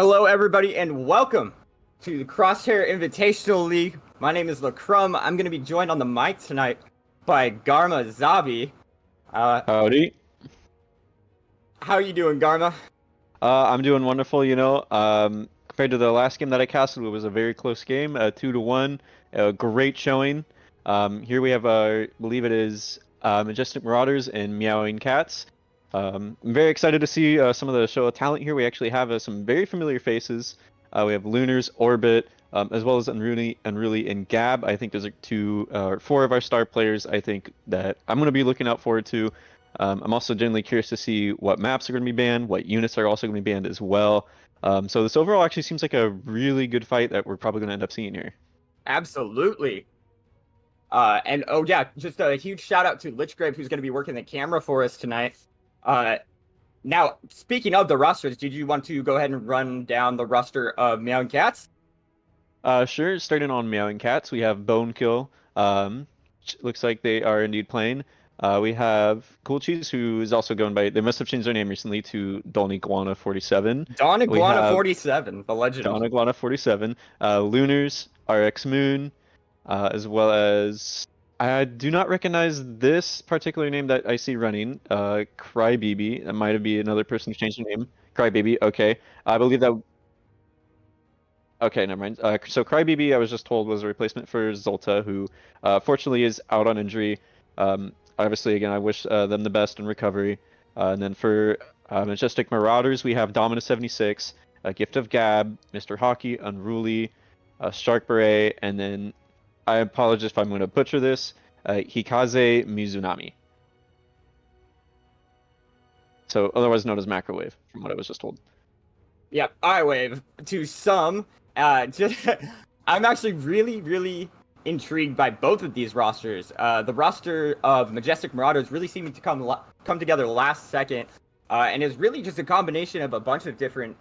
Hello, everybody, and welcome to the Crosshair Invitational League. My name is LeCrum. I'm going to be joined on the mic tonight by Garma Zabi. Howdy. How are you doing, Garma? I'm doing wonderful, compared to the last game that I casted, it was a very close game, 2-1, a great showing. Here we have, I believe it is Majestic Marauders and Meowing Cats. I'm very excited to see some of the show of talent here. We actually have some very familiar faces. We have Lunars, Orbit, as well as Unruly, and Gab. I think those are four of our star players. I think that I'm going to be looking out forward to. I'm also genuinely curious to see what maps are going to be banned, what units are also going to be banned as well. So this overall actually seems like a really good fight that we're probably going to end up seeing here. Absolutely. And oh yeah, just a huge shout out to Lichgrave, who's going to be working the camera for us tonight. Now, speaking of the rosters, did you want to go ahead and run down the roster of Meowing Cats? Sure. Starting on Meowing Cats, we have Bonekill. Looks like they are indeed playing. We have Cool Cheese, who is also going by. They must have changed their name recently to Don Iguana 47. Dawn We Iguana have 47, the legend. Don Iguana 47. Lunars, RX Moon, as well as I do not recognize this particular name that I see running. Crybaby. That might be another person who changed their name. Crybaby. Okay. I believe that. Okay, never mind. So Crybaby, I was just told, was a replacement for Zolta, who fortunately is out on injury. Obviously, again, I wish them the best in recovery. And then for Majestic Marauders, we have Dominus76, Gift of Gab, Mr. Hockey, Unruly, Shark Beret, and then I apologize if I'm going to butcher this, Hikaze Mizunami. So otherwise known as Macrowave, from what I was just told. Yep, I wave to some. I'm actually really intrigued by both of these rosters. The roster of Majestic Marauders really seeming to come together last second, and is really just a combination of a bunch of different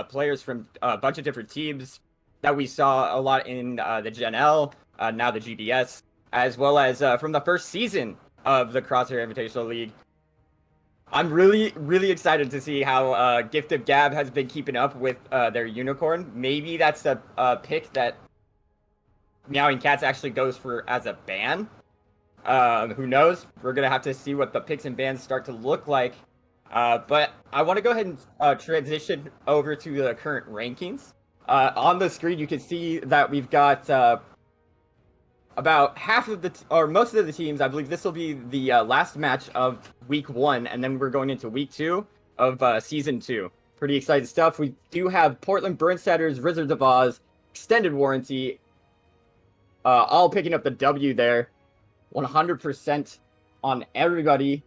players from a bunch of different teams that we saw a lot in the Gen L, now the GBS, as well as from the first season of the Crosshair Invitational League. I'm really excited to see how Gift of Gab has been keeping up with their unicorn. Maybe that's a pick that Meowing Cats actually goes for as a ban. Who knows? We're gonna have to see what the picks and bans start to look like. But I want to go ahead and transition over to the current rankings. On the screen, you can see that we've got about half of or most of the teams. I believe this will be the last match of week 1, and then we're going into week 2 of season 2. Pretty exciting stuff. We do have Portland Burnsetters, Wizards of Oz, Extended Warranty, all picking up the W there, 100% on everybody.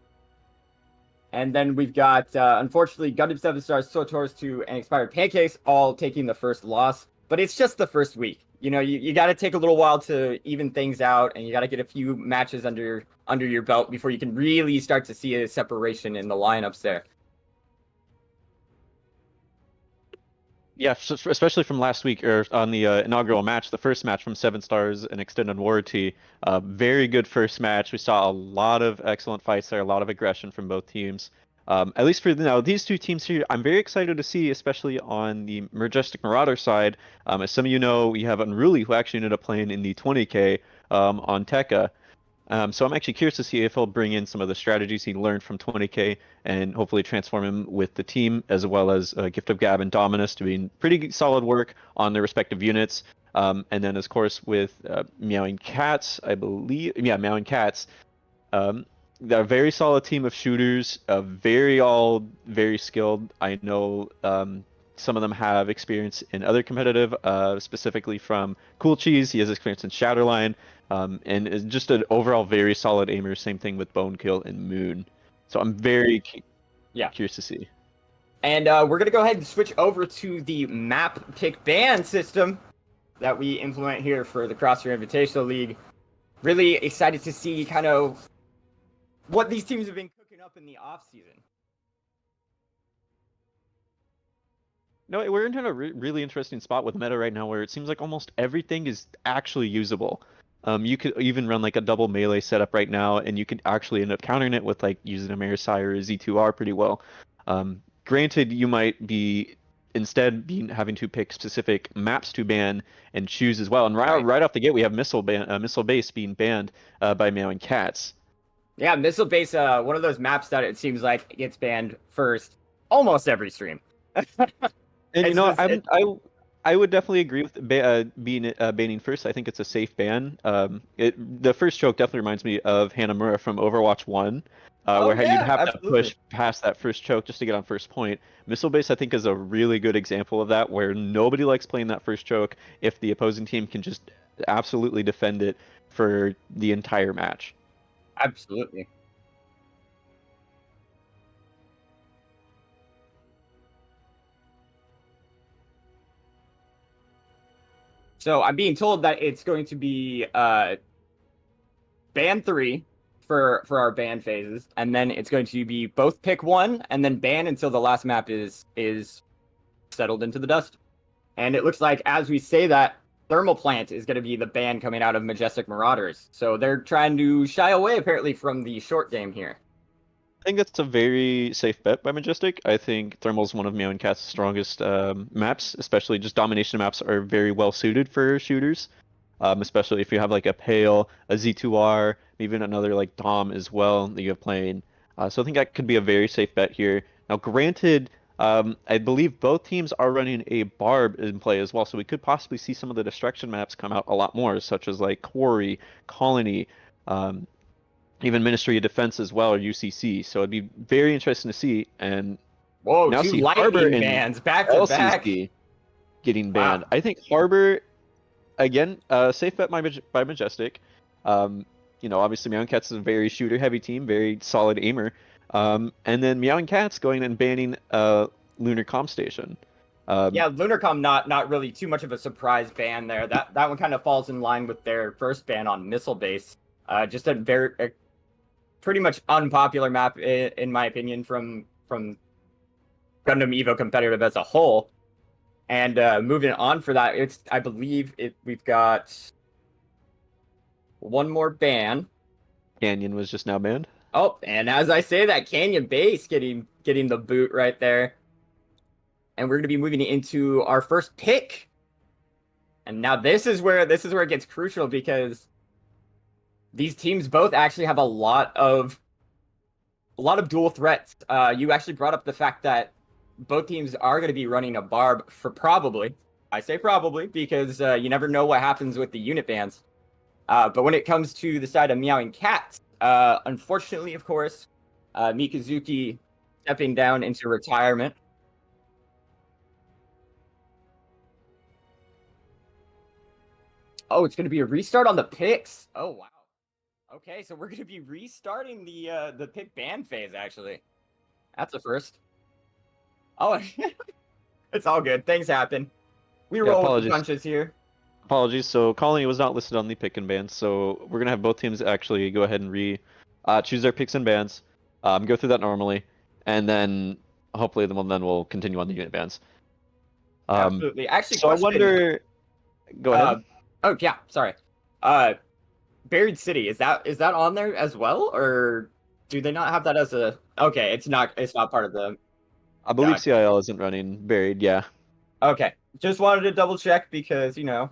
And then we've got, unfortunately, Gundam 7 Stars, Sotors 2, and Expired Pancakes all taking the first loss. But it's just the first week. You know, you got to take a little while to even things out, and you got to get a few matches under your belt before you can really start to see a separation in the lineups there. Yeah, especially from last week or on the inaugural match, the first match from 7 Stars and Extended Warranty. Very good first match. We saw a lot of excellent fights there, a lot of aggression from both teams. At least for now, these two teams here, I'm very excited to see, especially on the Majestic Marauder side. As some of you know, we have Unruly, who actually ended up playing in the 20K on Tekka. So I'm actually curious to see if he'll bring in some of the strategies he learned from 20K and hopefully transform him with the team, as well as Gift of Gab and Dominus doing pretty solid work on their respective units. And then, of course, with Meowing Cats, I believe, yeah, Meowing Cats. They're a very solid team of shooters, very skilled. I know some of them have experience in other competitive, specifically from Cool Cheese. He has experience in Shatterline, and is just an overall very solid aimer. Same thing with Bonekill and Moon. So I'm very curious to see. And we're going to go ahead and switch over to the map pick ban system that we implement here for the Crosshair Invitational League. Really excited to see kind of what these teams have been cooking up in the off-season. No, we're in a really interesting spot with meta right now, where it seems like almost everything is actually usable. You could even run like a double melee setup right now, and you could actually end up countering it with like using a Marisai or a Z2R pretty well. Granted, you might be instead having to pick specific maps to ban and choose as well. And Right. right off the gate, we have Missile Base being banned by Meowing Cats. Yeah, Missile Base, one of those maps that it seems like gets banned first almost every stream. And It's just, I would definitely agree with banning first. I think it's a safe ban. The first choke definitely reminds me of Hanamura from Overwatch 1, oh where you'd yeah, have to absolutely. push past that first choke just to get on first point. Missile Base, I think, is a really good example of that, where nobody likes playing that first choke if the opposing team can just absolutely defend it for the entire match. Absolutely. So I'm being told that it's going to be ban 3 for our ban phases, and then it's going to be both pick 1 and then ban until the last map is settled into the dust. And it looks like as we say that, Thermal Plant is going to be the ban coming out of Majestic Marauders. So they're trying to shy away apparently from the short game here. I think that's a very safe bet by Majestic. I think Thermal is one of Meowing Cat's strongest maps, especially just domination maps are very well suited for shooters. Especially if you have like a Pale, a Z2R, even another like Dom as well that you have playing. So I think that could be a very safe bet here. Now, granted, I believe both teams are running a Barb in play as well, so we could possibly see some of the destruction maps come out a lot more, such as like Quarry, Colony, um, even Ministry of Defense as well, or UCC. So it'd be very interesting to see. And Whoa, now two see Harbor lightning and bans back to back. LCC getting Wow. banned. I think Harbor, again, safe bet by Majestic. Obviously Meowing Cats is a very shooter heavy team, very solid aimer. And then Meowing Cats going and banning Lunar Com Station. Yeah, Lunarcom not really too much of a surprise ban there. That one kind of falls in line with their first ban on Missile Base. Just a pretty much unpopular map in my opinion from Gundam Evo competitive as a whole. And moving on for that, I believe we've got one more ban. Canyon was just now banned. Oh, and as I say that, Canyon Base getting the boot right there. And we're going to be moving into our first pick. And now this is where it gets crucial because these teams both actually have a lot of dual threats. You actually brought up the fact that both teams are going to be running a Barb for probably. I say probably because you never know what happens with the unit bans. But when it comes to the side of Meowing Cats, unfortunately, of course, Mikazuki stepping down into retirement. Oh, it's going to be a restart on the picks. Oh, wow. Okay, so we're going to be restarting the pick ban phase, actually. That's a first. Oh, it's all good. Things happen. We roll with the punches here. Apologies. So Colony was not listed on the pick and bans, so we're going to have both teams actually go ahead and choose their picks and bans, go through that normally, and then hopefully then we'll continue on the unit bans. Absolutely. Actually, so question, I wonder... Go ahead. Oh, yeah, sorry. Buried City, is that on there as well, or do they not have that as a... Okay, it's not part of the... I believe CIL isn't running Buried, yeah. Okay, just wanted to double check because, that'd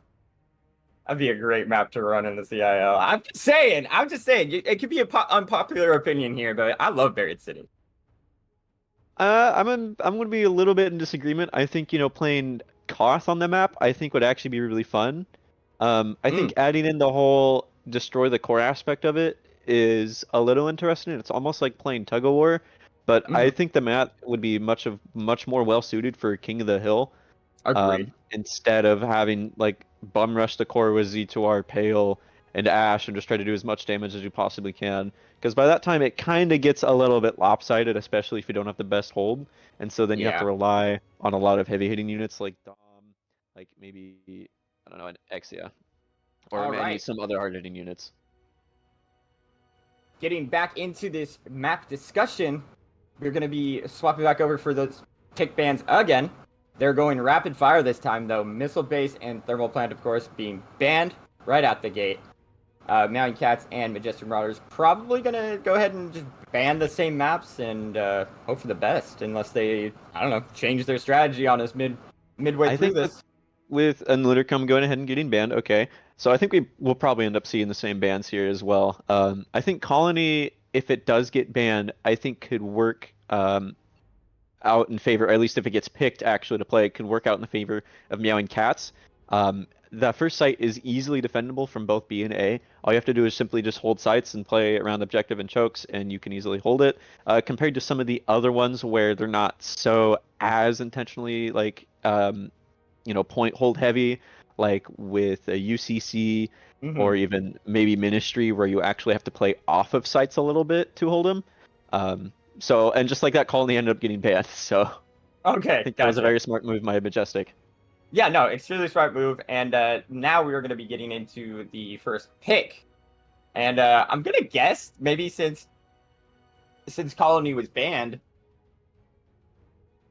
be a great map to run in the CIL. I'm just saying, it could be an unpopular opinion here, but I love Buried City. I'm going to be a little bit in disagreement. I think, playing Koth on the map, I think would actually be really fun. I think adding in the whole destroy the core aspect of it is a little interesting. It's almost like playing Tug of War, but I think the map would be much more well suited for King of the Hill. Agreed. Instead of having like bum rush the core with Z2R, Pale, and Ash and just try to do as much damage as you possibly can. Because by that time it kind of gets a little bit lopsided, especially if you don't have the best hold. And so then you have to rely on a lot of heavy hitting units like Dom, like maybe, I don't know, an Exia. Or maybe some other hard hitting units. Getting back into this map discussion, we're going to be swapping back over for those pick bans again. They're going rapid fire this time, though. Missile Base and Thermal Plant, of course, being banned right out the gate. Meowing Cats and Majestic Marauders probably gonna go ahead and just ban the same maps and hope for the best, unless they, I don't know, change their strategy on us midway I through think this. with Lichgrave going ahead and getting banned, okay. So I think we will probably end up seeing the same bans here as well. I think Colony, if it does get banned, I think could work out in favor, or at least if it gets picked actually to play, it can work out in the favor of Meowing Cats. The first site is easily defendable from both B and A. All you have to do is simply just hold sites and play around objective and chokes, and you can easily hold it. Compared to some of the other ones where they're not so as intentionally like point hold heavy, like with a UCC or even maybe Ministry, where you actually have to play off of sites a little bit to hold them. And just like that, Colony ended up getting banned. So Okay, I think that was a gotcha. very smart move by Majestic. Yeah, no, extremely smart move. And now we are going to be getting into the first pick. And I'm going to guess maybe since Colony was banned,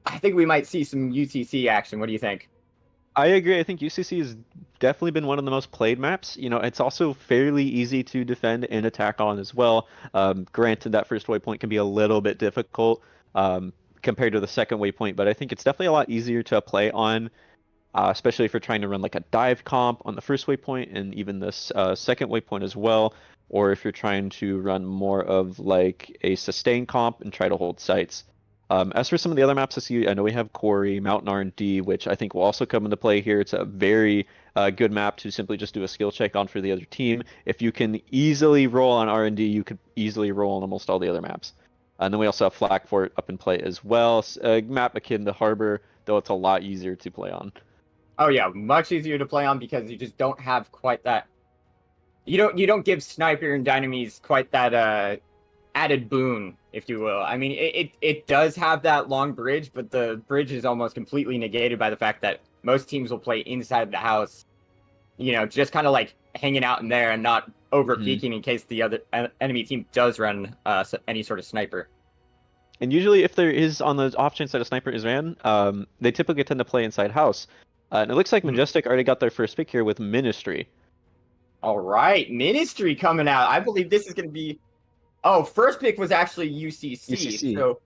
I think we might see some UCC action. What do you think? I agree. I think UCC has definitely been one of the most played maps. It's also fairly easy to defend and attack on as well. Granted, that first waypoint can be a little bit difficult compared to the second waypoint, but I think it's definitely a lot easier to play on, especially if you're trying to run like a dive comp on the first waypoint and even this second waypoint as well, or if you're trying to run more of like a sustain comp and try to hold sites. As for some of the other maps I know we have Quarry, Mountain R&D, which I think will also come into play here. It's a very good map to simply just do a skill check on for the other team. If you can easily roll on R&D, you could easily roll on almost all the other maps. And then we also have Flak Fort up in play as well. A map akin to Harbor, though it's a lot easier to play on. Oh yeah, much easier to play on because you just don't have quite that. You don't give Sniper and Dynamis quite that added boon, if you will. I mean, it does have that long bridge, but the bridge is almost completely negated by the fact that most teams will play inside the house. Just kind of like hanging out in there and not over peeking in case the other enemy team does run any sort of sniper. And usually, if there is on the off chance that a sniper is ran, they typically tend to play inside house. And it looks like Majestic already got their first pick here with Ministry. All right, Ministry coming out. I believe this is going to be. Oh, first pick was actually UCC.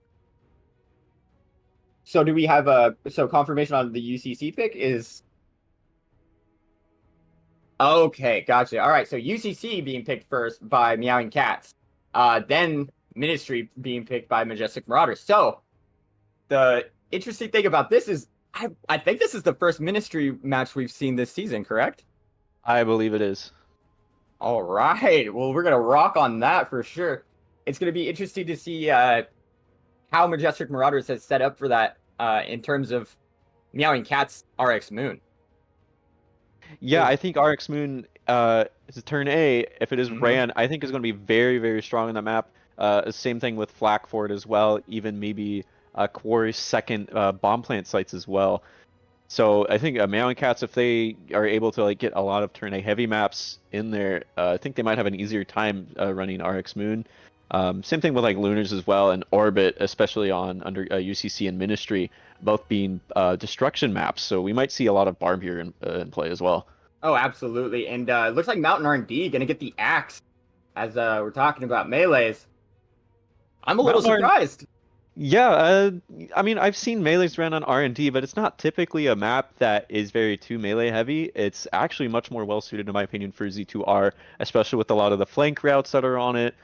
So do we have confirmation on the UCC pick is? Okay, gotcha. All right, so UCC being picked first by Meowing Cats, then Ministry being picked by Majestic Marauders. So the interesting thing about this is I think this is the first Ministry match we've seen this season, correct? I believe it is. All right. Well, we're going to rock on that for sure. It's going to be interesting to see how Majestic Marauders has set up for that in terms of Meowing Cats RX Moon. Yeah, I think RX Moon is a turn A. If it is ran, I think is going to be very, very strong on the map. Same thing with Flak Fort as well, even maybe Quarry's second bomb plant sites as well. So I think Meowing Cats, if they are able to like get a lot of turn A heavy maps in there, I think they might have an easier time running RX Moon. Same thing with like Lunars as well, and Orbit, especially on under UCC and Ministry, both being destruction maps. So we might see a lot of Barb here in play as well. Oh, absolutely. And it looks like Mountain R&D going to get the axe as we're talking about melees. I'm a little surprised. Yeah, I mean, I've seen melees ran on R&D, but it's not typically a map that is very too melee heavy. It's actually much more well suited, in my opinion, for Z2R, especially with a lot of the flank routes that are on it,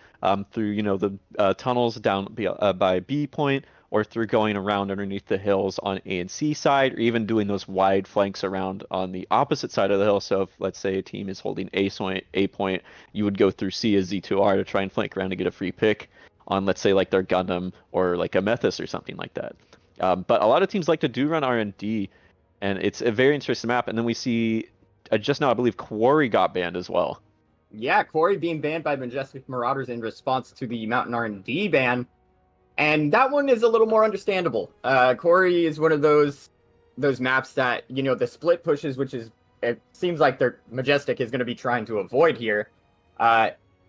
through the tunnels down by B point, or through going around underneath the hills on A and C side, or even doing those wide flanks around on the opposite side of the hill. So if, let's say, a team is holding A point, you would go through C as Z2R to try and flank around to get a free pick on, let's say, like their Gundam or like a Methus or something like that. But a lot of teams like to do run R&D, and it's a very interesting map. And then we see, just now, I believe Quarry got banned as well. Yeah, Quarry being banned by Majestic Marauders in response to the Mountain R&D ban. And that one is a little more understandable. Quarry is one of those maps that, the split pushes, which is, it seems like their Majestic is going to be trying to avoid here.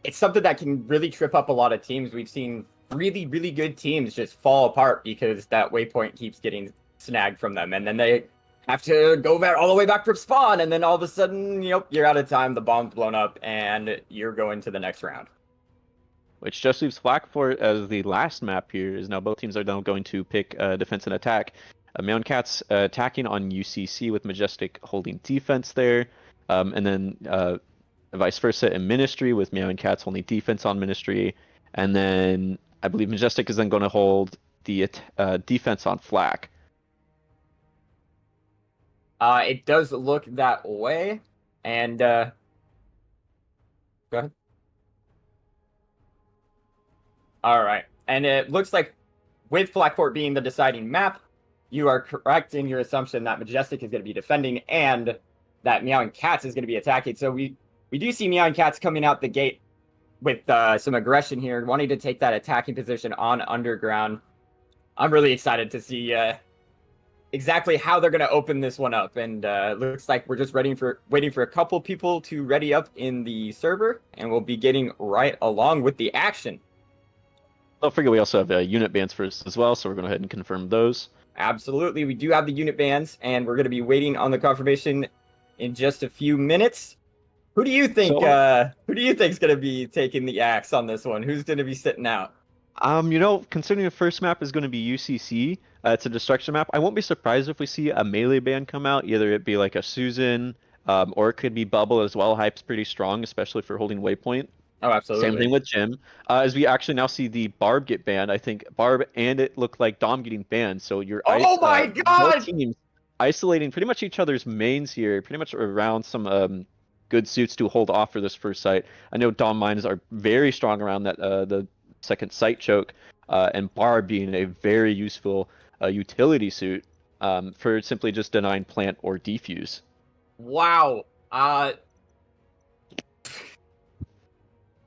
It's something that can really trip up a lot of teams. We've seen really, really good teams just fall apart because that waypoint keeps getting snagged from them. And then they have to go back all the way back from spawn, and then all of a sudden, you're out of time. The bomb's blown up, and you're going to the next round. Which just leaves Blackfort as the last map here, is now both teams are now going to pick defense and attack. Meowing Cats attacking on UCC with Majestic holding defense there, and then vice versa in Ministry with Meowing Cats holding defense on Ministry, and then I believe Majestic is then going to hold the defense on Flak. It does look that way, and go ahead. All right, and it looks like with Blackfort being the deciding map, you are correct in your assumption that Majestic is going to be defending and that Meowing Cats is going to be attacking. So we do see Meowing Cats coming out the gate with some aggression here, wanting to take that attacking position on Underground. I'm really excited to see exactly how they're going to open this one up, and looks like we're just waiting for a couple people to ready up in the server, and we'll be getting right along with the action. Don't forget we also have unit bans first as well, so we're going to go ahead and confirm those. Absolutely, we do have the unit bans, and we're going to be waiting on the confirmation in just a few minutes. Who do you think? Who do you think's going to be taking the axe on this one? Who's going to be sitting out? Considering the first map is going to be UCC, it's a destruction map. I won't be surprised if we see a melee ban come out. Either it be like a Susan, or it could be Bubble as well. Hype's pretty strong, especially for holding Waypoint. Oh, absolutely. Same thing with Jim. As we actually now see the Barb get banned. I think Barb and it looked like Dom getting banned. So you're my God! Both teams isolating pretty much each other's mains here, pretty much around some good suits to hold off for this first site. I know Dom mines are very strong around that the second site choke, and Barb being a very useful utility suit for simply just denying plant or defuse. Wow.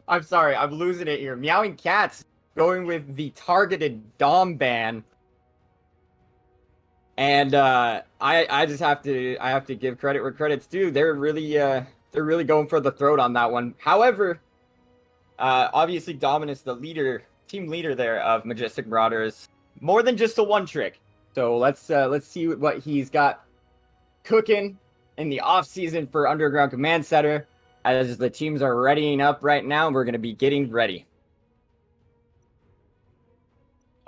I'm sorry, I'm losing it here. Meowing Cats going with the targeted Dom ban. And I just have to give credit where credit's due. They're really going for the throat on that one. However, obviously Dominus, the team leader there of Majestic Marauders, more than just a one trick. So let's see what he's got cooking in the off season for Underground Command Center. As the teams are readying up right now, we're going to be getting ready.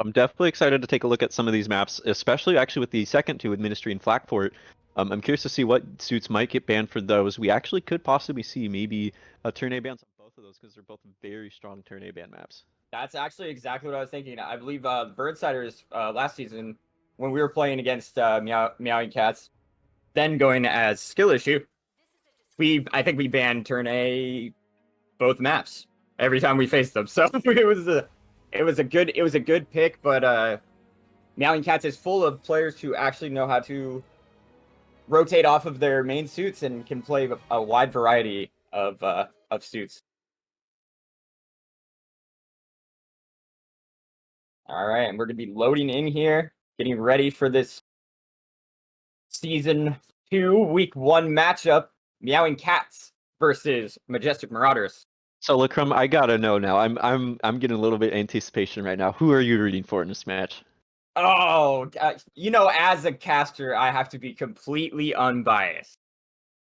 I'm definitely excited to take a look at some of these maps, especially actually with the second two with Ministry and Flakport. I'm curious to see what suits might get banned for those. We actually could possibly see maybe a turn A bans on both of those because they're both very strong turn A ban maps. That's actually exactly what I was thinking. I believe the Birdsiders last season, when we were playing against Meowing Cats, then going as skill issue, I think we banned turn A both maps every time we faced them. So it was a good pick, but Meowing Cats is full of players who actually know how to rotate off of their main suits and can play a wide variety of suits. All right, and we're going to be loading in here, getting ready for this Season 2, Week 1 matchup, Meowing Cats versus Majestic Marauders. So LeCrum, I gotta know now. I'm getting a little bit of anticipation right now. Who are you rooting for in this match? Oh, as a caster, I have to be completely unbiased.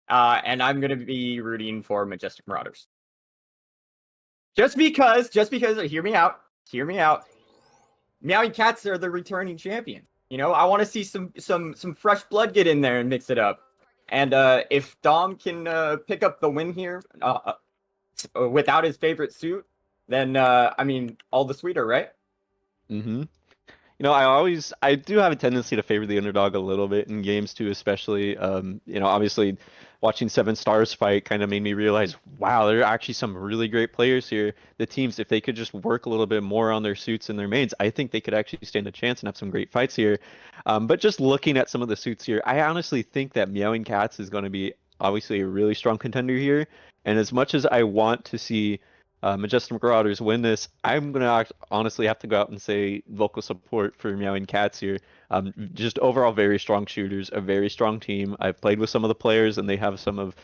And I'm going to be rooting for Majestic Marauders. Just because, hear me out. Meowing Cats are the returning champion. I want to see some fresh blood get in there and mix it up. And if Dom can pick up the win here without his favorite suit, then all the sweeter, right? Mm-hmm. I do have a tendency to favor the underdog a little bit in games too, especially, obviously watching Seven Stars fight kind of made me realize, wow, there are actually some really great players here. The teams, if they could just work a little bit more on their suits and their mains, I think they could actually stand a chance and have some great fights here. But just looking at some of the suits here, I honestly think that Meowing Cats is going to be obviously a really strong contender here. And as much as I want to see Majestic Marauders win this, I'm going to honestly have to go out and say vocal support for Meowing Cats here. Just overall very strong shooters, a very strong team. I've played with some of the players and they have some of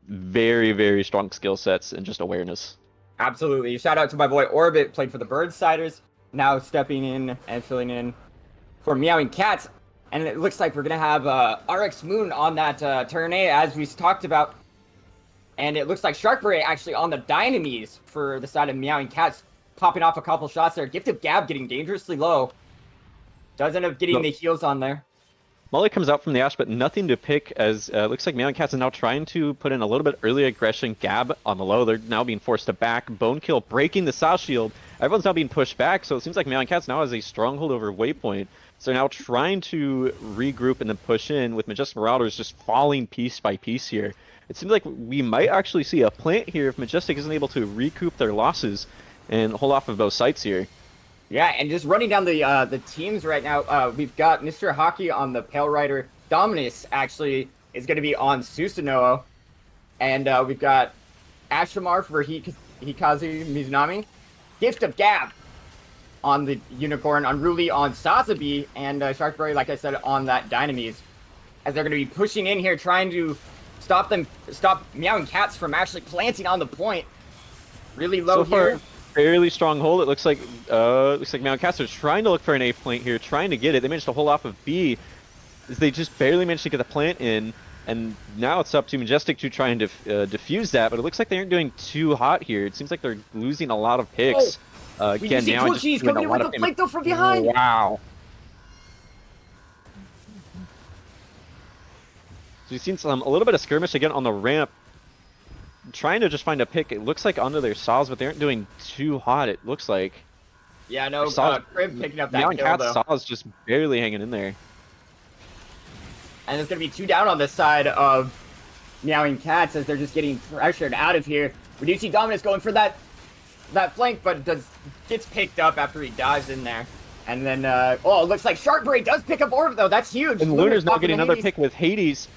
very, very strong skill sets and just awareness. Absolutely. Shout out to my boy Orbit, played for the Birdsiders, now stepping in and filling in for Meowing Cats. And it looks like we're going to have RX Moon on that turn A, as we talked about. And it looks like Sharkbray actually on the Dynamis for the side of Meowing Cats, popping off a couple shots there. Gift of Gab getting dangerously low. Does end up getting the heals on there. Molly comes out from the Ash, but nothing to pick, as looks like Meowing Cats is now trying to put in a little bit early aggression. Gab on the low. They're now being forced to back. Bone Kill breaking the Sao Shield. Everyone's now being pushed back, so it seems like Meowing Cats now has a stronghold over Waypoint. So they're now trying to regroup and then push in, with Majestic Marauders just falling piece by piece here. It seems like we might actually see a plant here if Majestic isn't able to recoup their losses and hold off of both sides here. Yeah, and just running down the teams right now, we've got Mr. Hockey on the Pale Rider. Dominus actually is going to be on Susanoo. And we've got Ashamar for Hikazu Mizunami. Gift of Gab on the Unicorn. Unruly on Sazabi. And Sharkberry, like I said, on that Dynamis. As they're going to be pushing in here, trying to stop Meowing Cats from actually planting on the point. Really low so far, here. Fairly strong hold. It looks like Meowing Cats are trying to look for an A plant here, trying to get it. They managed to hold off of B. They just barely managed to get the plant in, and now it's up to Majestic to try and defuse that. But it looks like they aren't doing too hot here. It seems like they're losing a lot of picks. Again, now Cool Cheese coming in with the flank though from behind. Wow. So you've seen a little bit of skirmish again on the ramp, trying to just find a pick. It looks like onto their saws, but they aren't doing too hot, it looks like. Yeah, no, Crib picking up that Meowing kill, Cats though. saws just barely hanging in there. And there's going to be 2 down on this side of Meowing Cats as they're just getting pressured out of here. We do see Dominus going for that flank, but gets picked up after he dives in there. And then, it looks like Sharkbray does pick up Orb, though. That's huge. And Lunar's now getting another pick with Hades.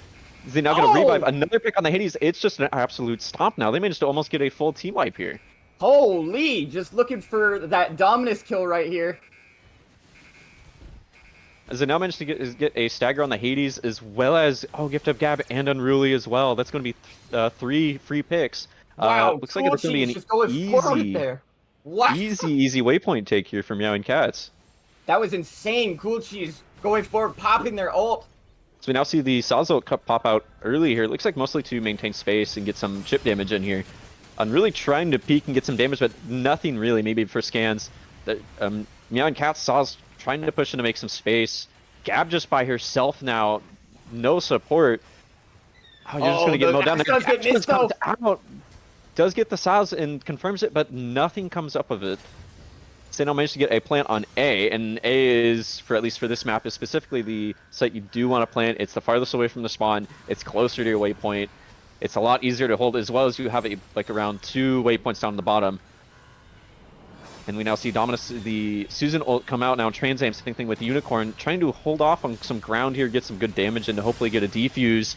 Is he now going to revive another pick on the Hades? It's just an absolute stomp now. They managed to almost get a full team wipe here. Holy! Just looking for that Dominus kill right here. As they now managed to get a stagger on the Hades, as well as, Gift of Gab and Unruly as well. That's going to be 3 free picks. Wow, looks like it's going to be an easy waypoint take here from Meowing Cats. That was insane. Cool Cheese going forward, popping their ult. So we now see the Salzo pop out early here. It looks like mostly to maintain space and get some chip damage in here. I'm really trying to peek and get some damage, but nothing really, maybe for scans. Meowing Cats Saw's trying to push in to make some space. Gab just by herself now, no support. Oh, you're just going to get mowed down there. Gab just comes out, does get the Saws and confirms it, but nothing comes up of it. So now managed to get a plant on A, and A is, for at least for this map, is specifically the site you do want to plant. It's the farthest away from the spawn. It's closer to your waypoint. It's a lot easier to hold, as well as you have around 2 waypoints down the bottom. And we now see Dominus, the Susan ult, come out now. Trans-aim, same thing with Unicorn, trying to hold off on some ground here, get some good damage, and to hopefully get a defuse.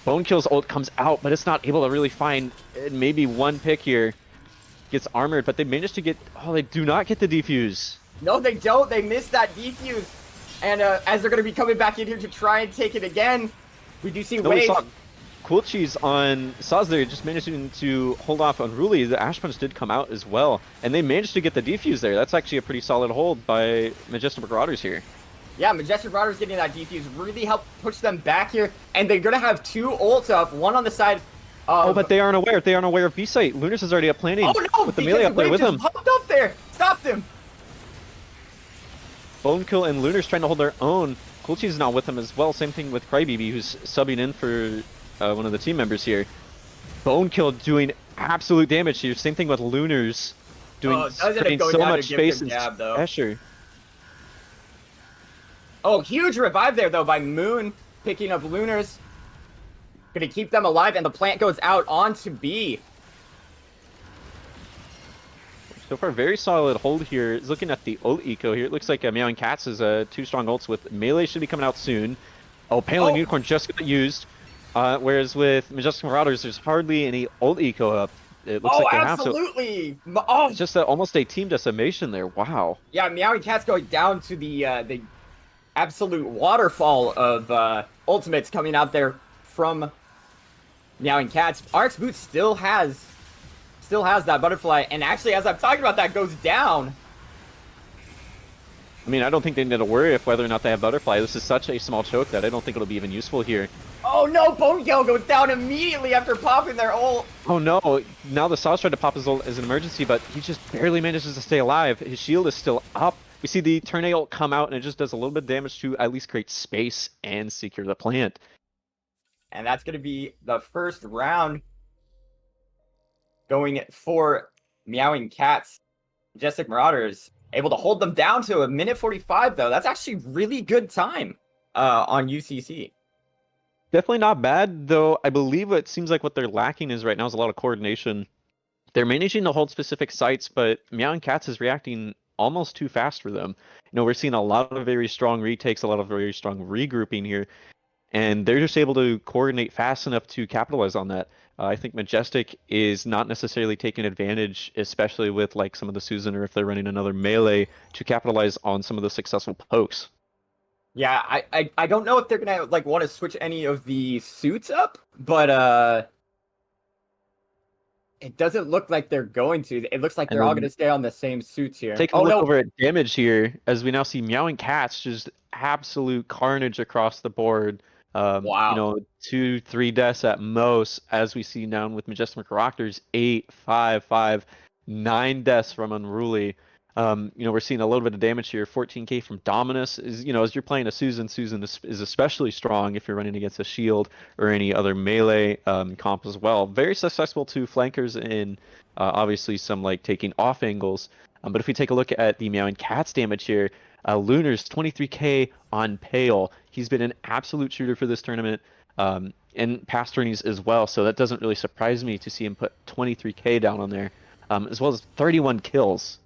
Bone Kill's ult comes out, but it's not able to really find maybe 1 pick here. Gets armored, but they managed to get... they do not get the defuse. No, they don't. They missed that defuse. And as they're going to be coming back in here to try and take it again, we do see Wave. Cool Cheese on Saz there, just managing to hold off Unruly. The Ash Punch did come out as well, and they managed to get the defuse there. That's actually a pretty solid hold by Majestic Marauders here. Yeah, Majestic Marauders getting that defuse really helped push them back here, and they're going to have 2 ults up, one on the side... but they aren't aware. They aren't aware of B-site. Lunars is already up planning with the melee up there with him. Popped up there. Stopped him. Bone Kill and Lunars trying to hold their own. Cool Cheese is not with them as well. Same thing with Crybaby, who's subbing in for one of the team members here. Bone Kill doing absolute damage here. Same thing with Lunars doing so much space and pressure. Huge revive there though by Moon picking up Lunars. Gonna keep them alive, and the plant goes out onto B. So far, very solid hold here. Looking at the ult eco here, it looks like Meowing Cats is 2 strong ults with melee should be coming out soon. Pale and Unicorn just got used. Whereas with Majestic Marauders, there's hardly any ult eco up. It looks like they absolutely. have to. It's just almost a team decimation there. Wow. Yeah, Meowing Cats going down to the absolute waterfall of ultimates coming out there from Meowing Cats. RX Boots still has that butterfly, and actually, as I'm talking about that, goes down. I mean, I don't think they need to worry if whether or not they have Butterfly. This is such a small choke that I don't think it'll be even useful here. Oh no, Bone Kill goes down immediately after popping their ult. Oh no, now the Saw's tried to pop his ult as an emergency, but he just barely manages to stay alive. His shield is still up. We see the turn A ult come out, and it just does a little bit of damage to at least create space and secure the plant. And that's going to be the first round going for Meowing Cats. Majestic Marauders able to hold them down to a minute 45, though. That's actually really good time on UCC. Definitely not bad, though. I believe it seems like what they're lacking is right now is a lot of coordination. They're managing to hold specific sites, but Meowing Cats is reacting almost too fast for them. You know, we're seeing a lot of very strong retakes, a lot of very strong regrouping here, and they're just able to coordinate fast enough to capitalize on that. I think Majestic is not necessarily taking advantage, especially with like some of the Susan or if they're running another melee, to capitalize on some of the successful pokes. Yeah, I don't know if they're gonna like want to switch any of the suits up, but it doesn't look like they're going to. It looks like they're all gonna stay on the same suits here. Taking a look over at damage here, as we now see Meowing Cats just absolute carnage across the board. Wow. You know, 2-3 deaths at most, as we see now with Majestic Marauders, 8, 5, 5, 9 deaths from Unruly. You know, we're seeing a little bit of damage here. 14k from Dominus is, you know, as you're playing a Susan, Susan is especially strong if you're running against a shield or any other melee comp as well. Very successful to flankers in obviously some like taking off angles. But if we take a look at the Meowing Cats damage here, Lunar's 23k on Pale. He's been an absolute shooter for this tournament and past tourneys as well. So that doesn't really surprise me to see him put 23k down on there, as well as 31 kills.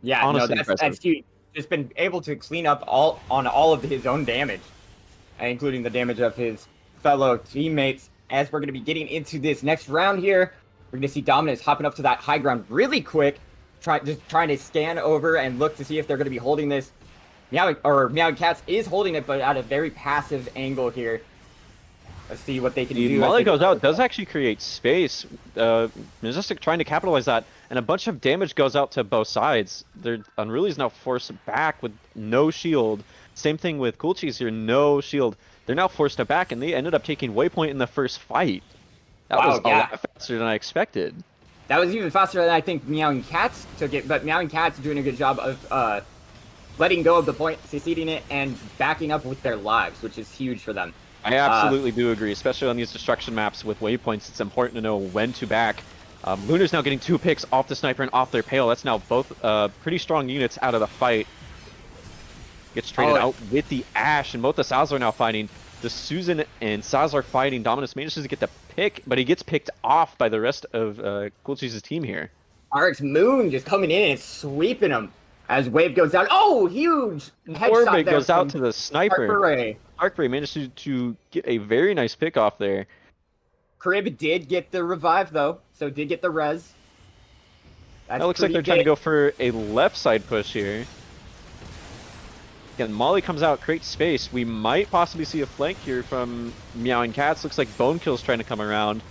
Yeah, honestly, no, that's huge. Just been able to clean up all of his own damage, including the damage of his fellow teammates. As we're going to be getting into this next round here, we're going to see Dominus hopping up to that high ground really quick, just trying to scan over and look to see if they're going to be holding this. Meowing Cats is holding it, but at a very passive angle here. Let's see what they can do. Molly goes out, does actually create space. Majestic trying to capitalize that, and a bunch of damage goes out to both sides. Unruly's now forced back with no shield. Same thing with Cool Cheese here, no shield. They're now forced to back, and they ended up taking Waypoint in the first fight. That was a lot faster than I expected. That was even faster than I think Meowing Cats took it, but Meowing Cats doing a good job of letting go of the point, succeeding it, and backing up with their lives, which is huge for them. I absolutely do agree, especially on these destruction maps with waypoints. It's important to know when to back. Lunar's now getting 2 picks off the sniper and off their Pale. That's now both pretty strong units out of the fight. Gets traded out with the Ash, and both the Saz are now fighting. The Susan and Saz are fighting. Dominus manages to get the pick, but he gets picked off by the rest of Cool Cheese's team here. RX Moon just coming in and sweeping him as Wave goes down. Oh, huge headshot there goes out to the sniper. Arcbray managed to get a very nice pick off there. Crib did get the revive, though, so did get the res. That looks like they're trying to go for a left side push here. Again, Molly comes out, creates space. We might possibly see a flank here from Meowing Cats. Looks like Bone Kill's trying to come around.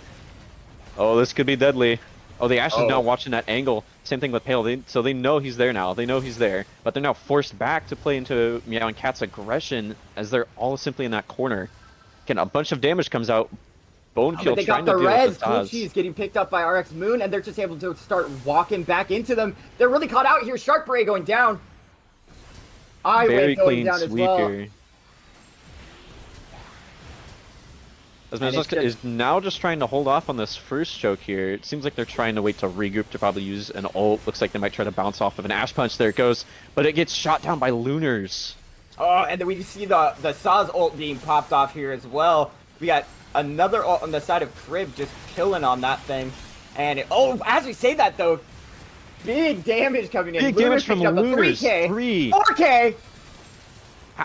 Oh, this could be deadly. Oh, the Ash is now watching that angle. Same thing with Pale. So they know he's there now. They know he's there. But they're now forced back to play into Meowing Cat's aggression as they're all simply in that corner. Again, a bunch of damage comes out. Bone Kill trying to deal with the Taz. Cool getting picked up by RX Moon, and they're just able to start walking back into them. They're really caught out here. Shark Bray going down. Very clean sweep here. As Majestic is now just trying to hold off on this first choke here. It seems like they're trying to wait to regroup to probably use an ult. Looks like they might try to bounce off of an Ash Punch. There it goes. But it gets shot down by Lunars. Oh, and then we see the Saz ult being popped off here as well. We got another ult on the side of Crib just killing on that thing. And as we say that though, big damage coming in. Big damage from Lunars. 3K, 4K.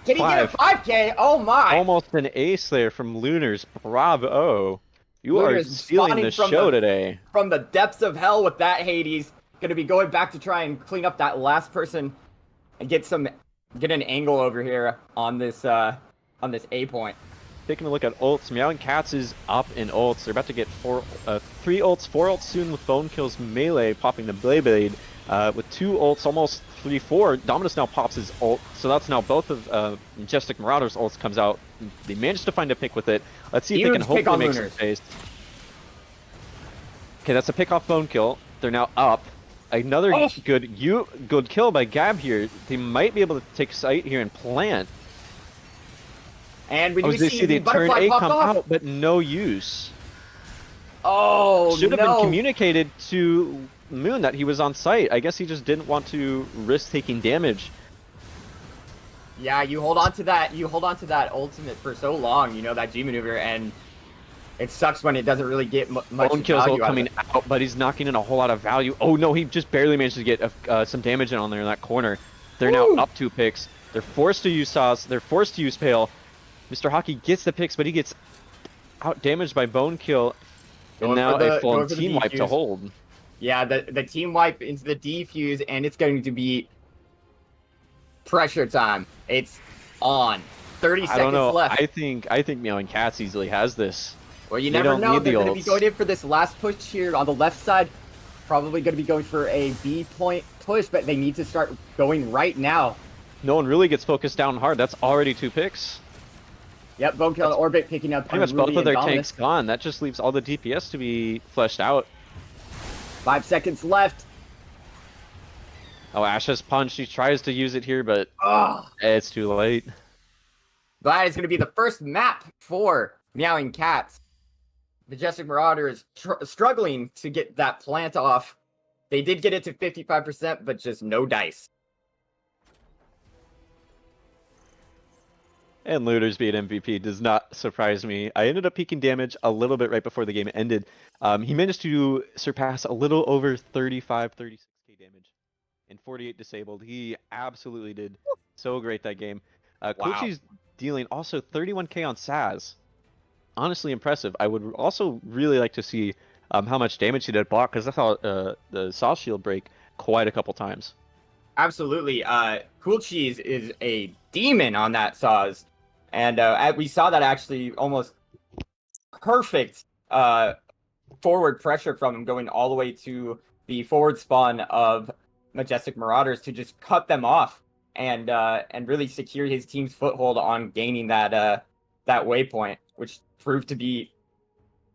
Can he get a 5K? Oh my! Almost an ace there from Lunars. Bravo. You are stealing the show today. From the depths of hell with that Hades. Going to be going back to try and clean up that last person and get an angle over here on this A point. Taking a look at ults, Meowing Cats is up in ults. They're about to get 3 ults, 4 ults soon with Bone Kill's melee popping the Blade with 2 ults, almost 3-4. Dominus now pops his ult, so that's now both of Majestic Marauders' ults comes out. They managed to find a pick with it. Let's see if they can hopefully make some space. Okay, that's a pick off bone kill. They're now up. Another good kill by Gab here. They might be able to take sight here and plant. And when you see the the turn A pop come off, out, but no use. Oh, should have been communicated to Moon that he was on site. I guess he just didn't want to risk taking damage. Yeah, you hold on to that. You hold on to that ultimate for so long. You know that G maneuver, and it sucks when it doesn't really get much Bone kills value coming out, but he's knocking in a whole lot of value. Oh no, he just barely managed to get some damage in on there in that corner. They're now up 2 picks. They're forced to use Sauce. They're forced to use Pale. Mr. Hockey gets the picks, but he gets out damaged by Bone Kill. And now a full team wipe to hold. Yeah, the team wipe into the defuse, and it's going to be pressure time. It's on. 30 seconds left. I think Meowing Cats easily has this. Well, you never know. They're going to be going in for this last push here on the left side. Probably going to be going for a B point push, but they need to start going right now. No one really gets focused down hard. That's already 2 picks. Yep, Bone Kill and Orbit picking up. Pretty much both of their tanks gone. That just leaves all the DPS to be fleshed out. 5 seconds left. Oh, Ash's punch. He tries to use it here, but it's too late. That is going to be the first map for Meowing Cats. Majestic Marauders struggling to get that plant off. They did get it to 55%, but just no dice. And Looters being MVP does not surprise me. I ended up peaking damage a little bit right before the game ended. He managed to surpass a little over 35, 36k damage and 48 disabled. He absolutely did so great that game. Kochi's dealing also 31k on Saz. Honestly impressive. I would also really like to see how much damage he did block, because I thought the Saw Shield break quite a couple times. Absolutely. Cool Cheese is a demon on that Saws. And we saw that actually almost perfect forward pressure from him going all the way to the forward spawn of Majestic Marauders to just cut them off and really secure his team's foothold on gaining that waypoint, which proved to be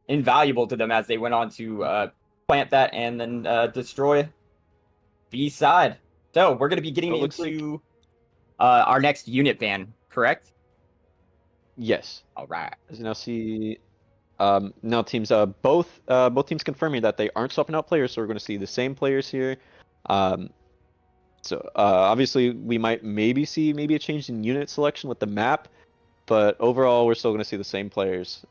invaluable to them as they went on to plant that and then destroy B side. So we're going to be getting into our next unit ban, correct? Yes. All right. As you now see, now teams both teams confirming that they aren't swapping out players, so we're going to see the same players here. So obviously we might see a change in unit selection with the map, but overall we're still going to see the same players.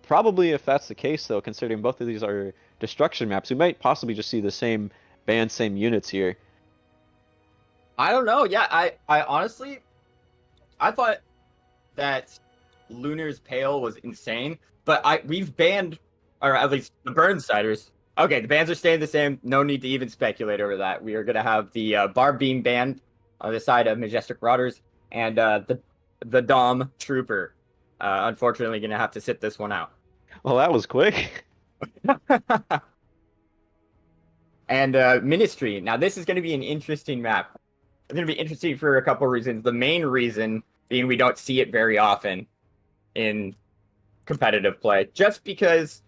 Probably if that's the case, though, considering both of these are destruction maps, we might possibly just see the same band, same units here. I don't know. Yeah, I honestly, I thought that Lunar's Pale was insane, but we've banned, or at least the Burnsiders. Okay, the bans are staying the same. No need to even speculate over that. We are going to have the Barb Beam banned on the side of Majestic Marauders, and the Dom Trooper. Unfortunately, going to have to sit this one out. Well, that was quick. And Ministry. Now, this is going to be an interesting map. It's going to be interesting for a couple of reasons. The main reason being we don't see it very often in competitive play, just because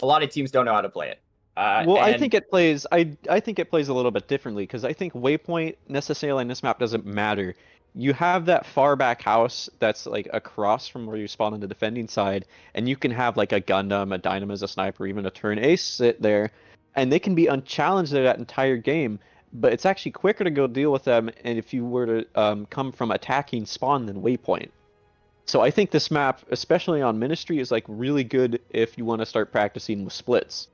a lot of teams don't know how to play it. Well, I think it plays. I think it plays a little bit differently, because I think waypoint necessarily in this map doesn't matter. You have that far back house that's like across from where you spawn on the defending side, and you can have like a Gundam, a Dynamis, a sniper, even a turn ace sit there, and they can be unchallenged that entire game. But it's actually quicker to go deal with them, and if you were to come from attacking spawn than waypoint. So I think this map, especially on Ministry, is like really good if you want to start practicing with splits.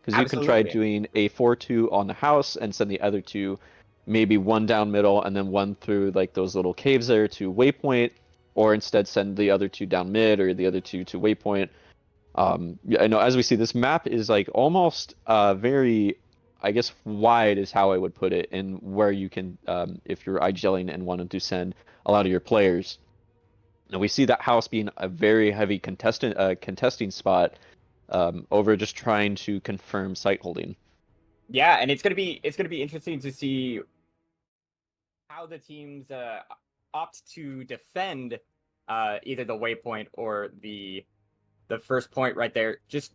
Because you can try doing a 4-2 on the house and send the other 2, maybe 1 down middle and then 1 through like those little caves there to waypoint, or instead send the other 2 down mid or the other 2 to waypoint. Yeah, I know, as we see, this map is like almost very, I guess, wide is how I would put it, and where you can, if you're IGLing and wanted to send a lot of your players. Now we see that house being a very heavy contesting spot over just trying to confirm site holding. Yeah, and it's gonna be interesting to see how the teams opt to defend either the waypoint or the first point right there. Just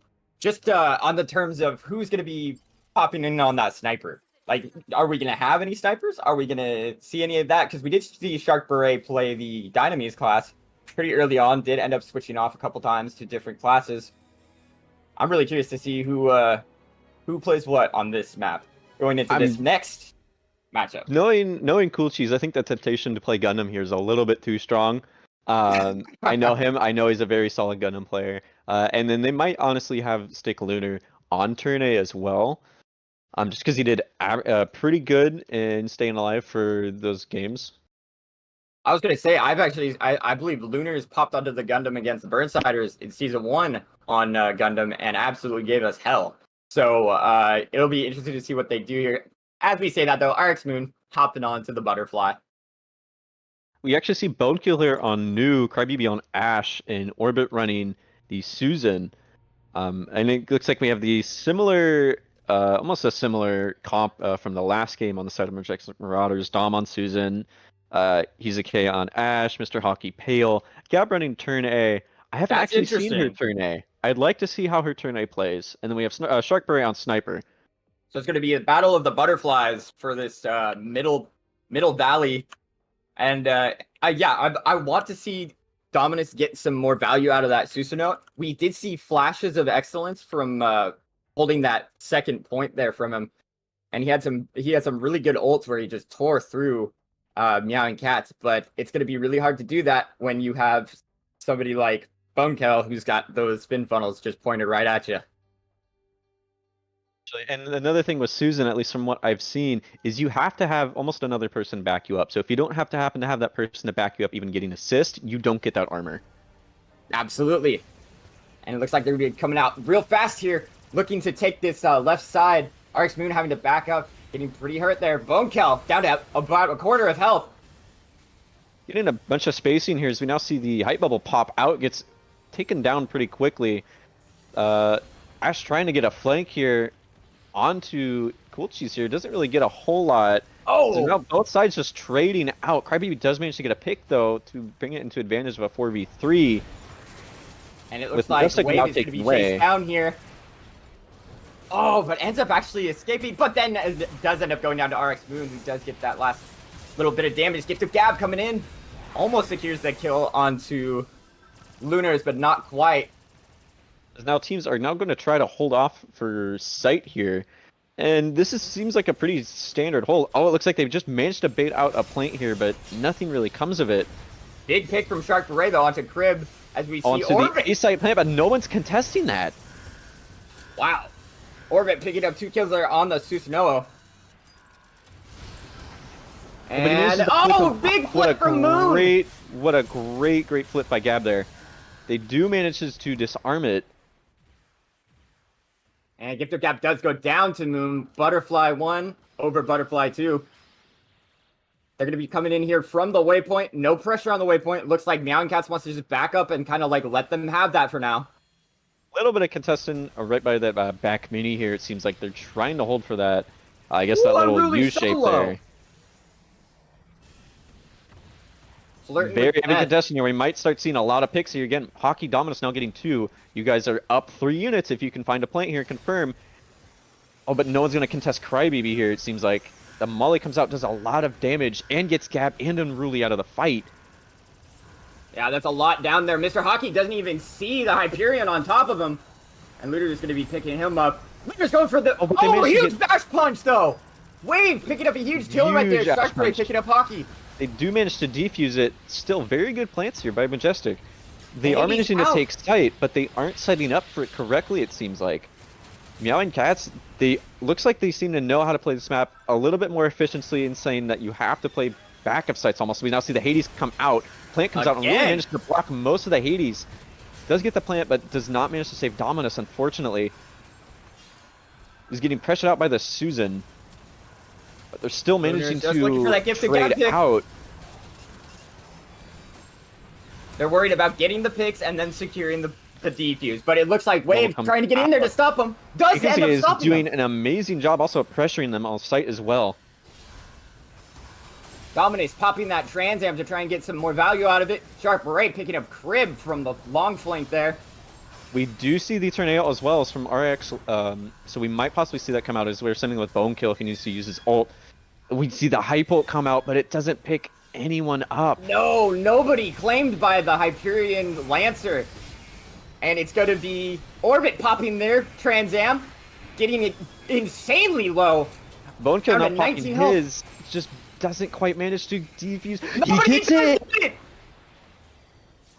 on the terms of who's going to be popping in on that sniper. Like, are we going to have any snipers? Are we going to see any of that? Because we did see Shark Beret play the Dynamis class pretty early on, did end up switching off a couple times to different classes. I'm really curious to see who plays what on this map going into this next matchup. Knowing Cool Cheese, I think the temptation to play Gundam here is a little bit too strong. I know him. I know he's a very solid Gundam player. And then they might honestly have Stick Lunar on turn A as well. Just because he did pretty good in staying alive for those games. I was gonna say I believe Lunar's popped onto the Gundam against the Burnsiders in season 1 on Gundam and absolutely gave us hell. So it'll be interesting to see what they do here. As we say that though, RX Moon hopping onto the Butterfly. We actually see Bone Killer on New, Crybaby on Ash, and Orbit running the Susan. And it looks like we have the similar, almost a similar comp from the last game on the side of Majestic Marauders. Dom on Susan, Hizuke on Ash, Mr. Hockey Pale. Gab running turn A. I haven't actually seen her turn A. I'd like to see how her turn A plays. And then we have Shark Beret on Sniper. So it's going to be a battle of the butterflies for this middle valley. And I want to see Dominus get some more value out of that Susanoo. We did see flashes of excellence from holding that second point there from him. And he had some really good ults where he just tore through Meowing Cats. But it's going to be really hard to do that when you have somebody like Bonekel who's got those spin funnels just pointed right at you. And another thing with Susan, at least from what I've seen, is you have to have almost another person back you up. So if you don't happen to have that person to back you up, even getting assist, you don't get that armor. Absolutely. And it looks like they're going to be coming out real fast here, looking to take this left side. RX Moon having to back up, getting pretty hurt there. Bonekel down to about a quarter of health. Getting a bunch of spacing here as we now see the hype bubble pop out, gets taken down pretty quickly. Ash trying to get a flank here onto Cool Cheese here, doesn't really get a whole lot. Oh! So now both sides just trading out. Crybaby does manage to get a pick though to bring it into advantage of a 4v3. And it looks like Wave is going to be chased down here. Oh, but ends up actually escaping, but then does end up going down to RX Moon, who does get that last little bit of damage. Gift of Gab coming in, almost secures the kill onto Lunars, but not quite. Now teams are now going to try to hold off for sight here. And this seems like a pretty standard hold. Oh, it looks like they've just managed to bait out a plant here, but nothing really comes of it. Big pick from Shark Beret, though, onto Crib, as we see onto Orbit. The A-side plant, but no one's contesting that. Wow. Orbit picking up 2 kills there on the Susanoo. And, big flip from Moon! What a great flip by Gab there. They do manage to disarm it. And Gift of Gab does go down to Moon. Butterfly 1 over Butterfly 2. They're going to be coming in here from the waypoint. No pressure on the waypoint. Looks like Meowing Cats wants to just back up and kind of like let them have that for now. A little bit of contestant right by that back mini here. It seems like they're trying to hold for that. I guess that little U-shape there. Very heavy contestant here. We might start seeing a lot of picks here. Again, Hockey Dominus now getting 2. You guys are up 3 units if you can find a plant here. Confirm. Oh, but no one's going to contest Crybaby here, it seems like. The Molly comes out, does a lot of damage, and gets Gab and Unruly out of the fight. Yeah, that's a lot down there. Mr. Hockey doesn't even see the Hyperion on top of him. And Looter's going to be picking him up. Looter's going for the... Oh, huge bash punch, though! Wave picking up a huge kill right there. Shark Beret picking up Hockey. They do manage to defuse it. Still very good plants here by Majestic. They are managing to take sight, but they aren't setting up for it correctly, it seems like. Meowing Cats, looks like they seem to know how to play this map a little bit more efficiently in saying that you have to play backup sites almost. We now see the Hades come out. Plant comes out and really manages to block most of the Hades. Does get the plant, but does not manage to save Dominus, unfortunately. He's getting pressured out by the Susan. But they're still managing to trade out. They're worried about getting the picks and then securing the defuse. But it looks like Wave trying to get in there to stop them. Does end up stopping them. Doing an amazing job also pressuring them on site as well. Dominus popping that Trans Am to try and get some more value out of it. Sharp Beret picking up Crib from the long flank there. We do see the Tornado as well as from RX, so we might possibly see that come out as we're something with Bone Kill if he needs to use his ult. We see the Hype ult come out, but it doesn't pick anyone up. No, nobody claimed by the Hyperion Lancer. And it's going to be Orbit popping there, Trans Am, getting it insanely low. Bone Kill Down not to popping 19 health. his, just doesn't quite manage to defuse. Nobody He gets it! does it!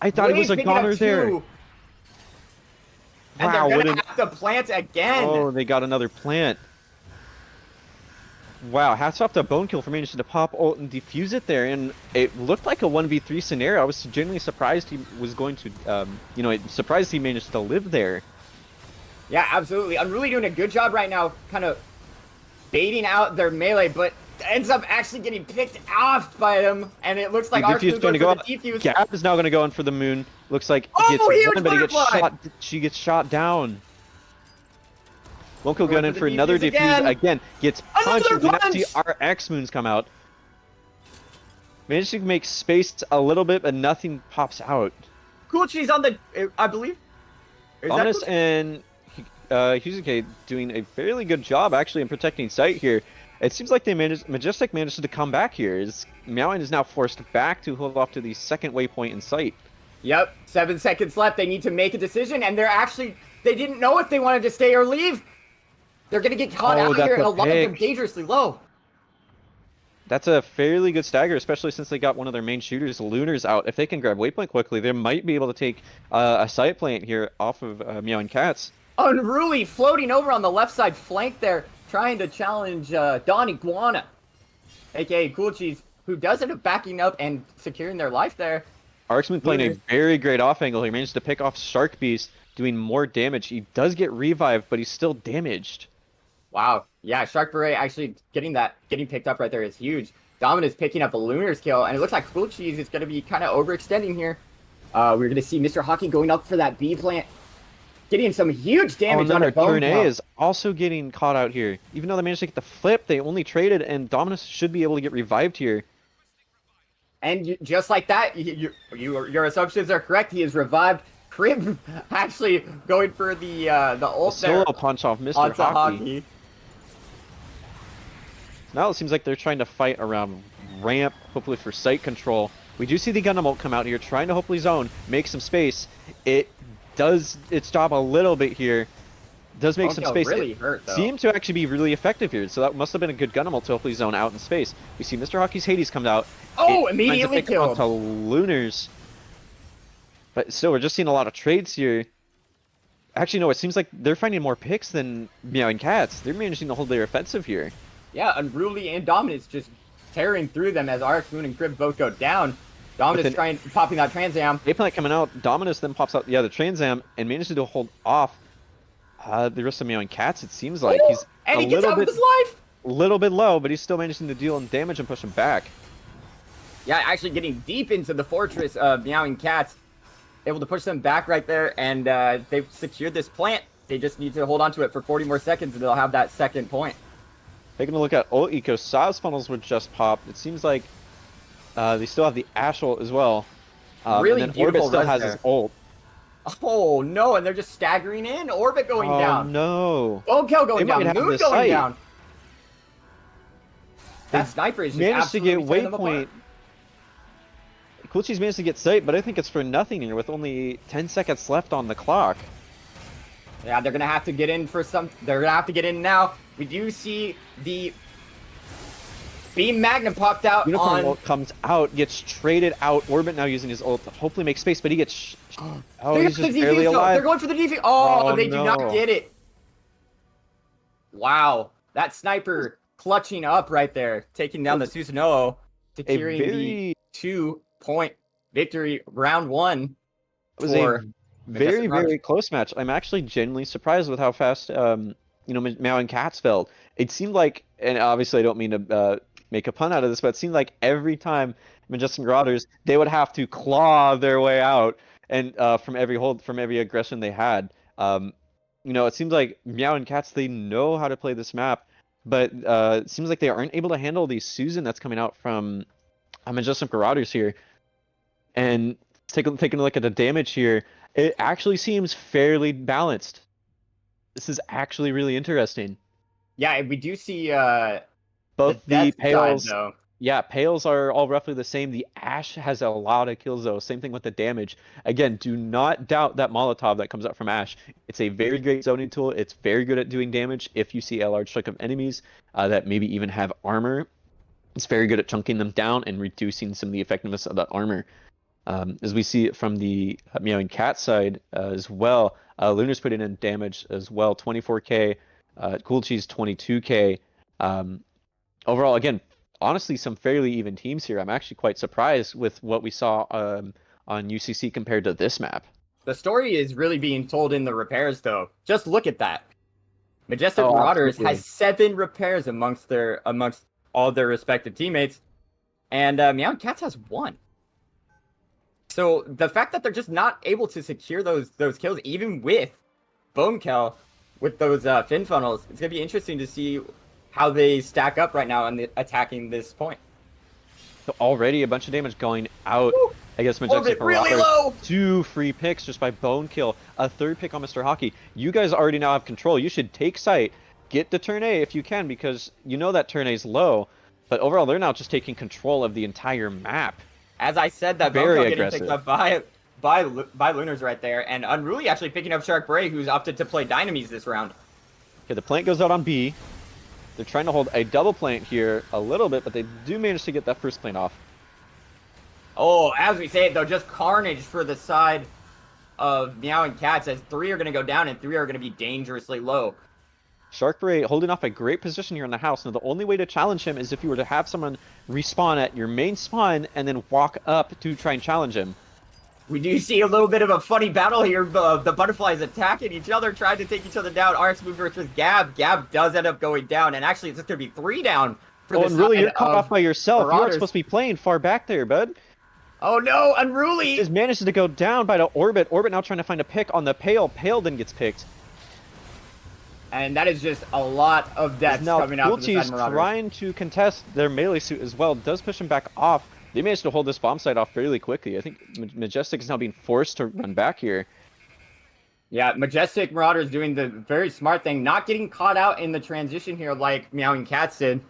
I thought it was a Blaze picking up goner there. 2. And Wow, they're what going an... to have to plant again. Oh, they got another plant. Wow, hats off to Bone Kill for managing to pop ult and defuse it there, and it looked like a 1v3 scenario. I was genuinely surprised he was going to, surprised he managed to live there. Yeah, absolutely. I'm really doing a good job right now, kind of baiting out their melee, but ends up actually getting picked off by them, and it looks like Defuse Arch's trying to going go for the defuse. Gab is now going to go in for the moon. Looks like Oh, he gets huge one, but he gets butterfly! shot. She gets shot down. Won't go going in for for the another defuse defuse again. again. Gets Another punched. We now punch! see RX moons come out. Managed to make space a little bit, but nothing pops out. Cool Cheese on the, I believe. Is that Honest Cool- and Huzuke doing a fairly good job actually in protecting site here. It seems like Majestic managed to come back here. Meowing is now forced back to hold off to the second waypoint in sight. Yep, 7 seconds left. They need to make a decision, and they didn't know if they wanted to stay or leave. They're going to get caught out that's here, and a a lot of them pick. dangerously low. That's a fairly good stagger, especially since they got one of their main shooters, Lunars, out. If they can grab waypoint quickly, they might be able to take a side plant here off of Meowing Cats. Unruly floating over on the left side flank there, trying to challenge Don Iguana, aka Cool Cheese, who does end up backing up and securing their life there. Arxman playing a Lunars. very great off angle. He managed to pick off Shark Beast, doing more damage. He does get revived, but he's still damaged. Wow, yeah, Shark Beret actually getting picked up right there is huge. Dominus picking up a Lunar's kill, and it looks like Cool Cheese is going to be kind of overextending here. We're going to see Mr. Hockey going up for that B plant, getting some huge damage on Another a bone turn A pump. is also getting caught out here. Even though they managed to get the flip, they only traded, and Dominus should be able to get revived here. And just like that, your assumptions are correct. He is revived. Crib actually going for the ult there Solo punch off Mr. onto Hockey. Hockey. Now it seems like they're trying to fight around ramp, hopefully for site control. We do see the Gundam ult come out here, trying to hopefully zone, make some space. It does its job a little bit here. Does make some space. Really It hurt though. seemed to actually be really effective here, so that must have been a good Gundam ult to hopefully zone out in space. We see Mr. Hockey's Hades comes out. Oh, It immediately finds a pick killed. onto Lunars. But still, we're just seeing a lot of trades here. Actually, no, it seems like they're finding more picks than Meowing Cats. They're managing to hold their offensive here. Yeah, Unruly and Dominus just tearing through them as RX Moon and Crib both go down. Dominus popping that Trans Am. A-Plant coming out, Dominus then pops out, the Trans Am, and manages to hold off the rest of Meowing Cats, it seems like. He's And a he gets out with his life! little bit low, but he's still managing to deal damage and push him back. Yeah, actually getting deep into the fortress of Meowing Cats. Able to push them back right there, and they've secured this plant. They just need to hold on to it for 40 more seconds, and they'll have that second point. Taking a look at ult eco, Sav's funnels were just popped. It seems like they still have the Ash ult as well. Really and then beautiful Orbit still res has there. his ult. Oh no, and they're just staggering in. Orbit going Oh down. no. Kill going They might down. have Moon the going site. down. That sniper is just Managed to get absolutely tearing them apart. waypoint. Coolcheese managed to get sight, but I think it's for nothing here with only 10 seconds left on the clock. Yeah, they're gonna have to get in for some. They're gonna have to get in now. We do see the Beam Magnum popped out Unicorn on. ult comes out, gets traded out. Orbit now using his ult to hopefully make space, but he gets. Oh, They're he's for the just barely defuse, though. alive. They're going for the defuse. Oh, Oh, they do not no. get it. Wow, that sniper clutching up right there, taking down the Susanoo, securing the very 2-point victory round one. was for a Majestic very, Marauders. very close match. I'm actually genuinely surprised with how fast, Meowing Cats fell. It seemed like, and obviously I don't mean to make a pun out of this, but it seemed like every time Majestic Marauders, they would have to claw their way out, and from every hold, from every aggression they had. It seems like Meowing Cats, they know how to play this map, but it seems like they aren't able to handle the Susan that's coming out from Majestic Marauders here. And taking a look at the damage here, it actually seems fairly balanced. This is actually really interesting. Yeah, we do see Both the death side Pales, though. yeah, Pales are all roughly the same. The Ash has a lot of kills though. Same thing with the damage. Again, do not doubt that Molotov that comes out from Ash. It's a very great zoning tool. It's very good at doing damage if you see a large chunk of enemies that maybe even have armor. It's very good at chunking them down and reducing some of the effectiveness of that armor. As we see it from the Meowing Cat side as well, Lunar's putting in damage as well, 24k, Cool Cheese 22k. Overall, again, honestly, some fairly even teams here. I'm actually quite surprised with what we saw on UCC compared to this map. The story is really being told in the repairs though. Just look at that. Majestic Oh, Marauders absolutely. has 7 repairs amongst all their respective teammates, and Meowing Cats has 1. So the fact that they're just not able to secure those kills, even with Bone Kill, with those fin funnels, it's gonna be interesting to see how they stack up right now on attacking this point. So already a bunch of damage going out. Woo! I guess Majestic Really Marauders, low. 2 free picks just by Bone Kill, a 3rd pick on Mr. Hockey. You guys already now have control. You should take sight, get to turn A if you can, because you know that turn A is low. But overall, they're now just taking control of the entire map. As I said, that Very Bone Kill getting aggressive. picked up by Lunars right there, and Unruly actually picking up Shark Bray, who's opted to play Dynamis this round. Okay, the plant goes out on B. They're trying to hold a double plant here a little bit, but they do manage to get that first plant off. Oh, as we say it though, just carnage for the side of Meowing Cats, as 3 are going to go down and 3 are going to be dangerously low. Sharkbray holding off a great position here in the house. Now, the only way to challenge him is if you were to have someone respawn at your main spawn and then walk up to try and challenge him. We do see a little bit of a funny battle here. The butterflies attacking each other, trying to take each other down. RX move versus Gab. Gab does end up going down, and actually it's just going to be 3 down for Oh, the and really, side you're caught of off by yourself. You aren't Marauders. supposed to be playing far back there, bud. Oh no, Unruly! Just manages to go down by the Orbit. Orbit now trying to find a pick on the Pale. Pale then gets picked. And that is just a lot of deaths Now, coming out Cool from the side Cheese of Marauders. trying to contest their melee suit as well. Does push him back off. They managed to hold this bomb site off fairly quickly. I think Majestic is now being forced to run back here. Yeah, Majestic Marauders doing the very smart thing, not getting caught out in the transition here like Meowing Cats did.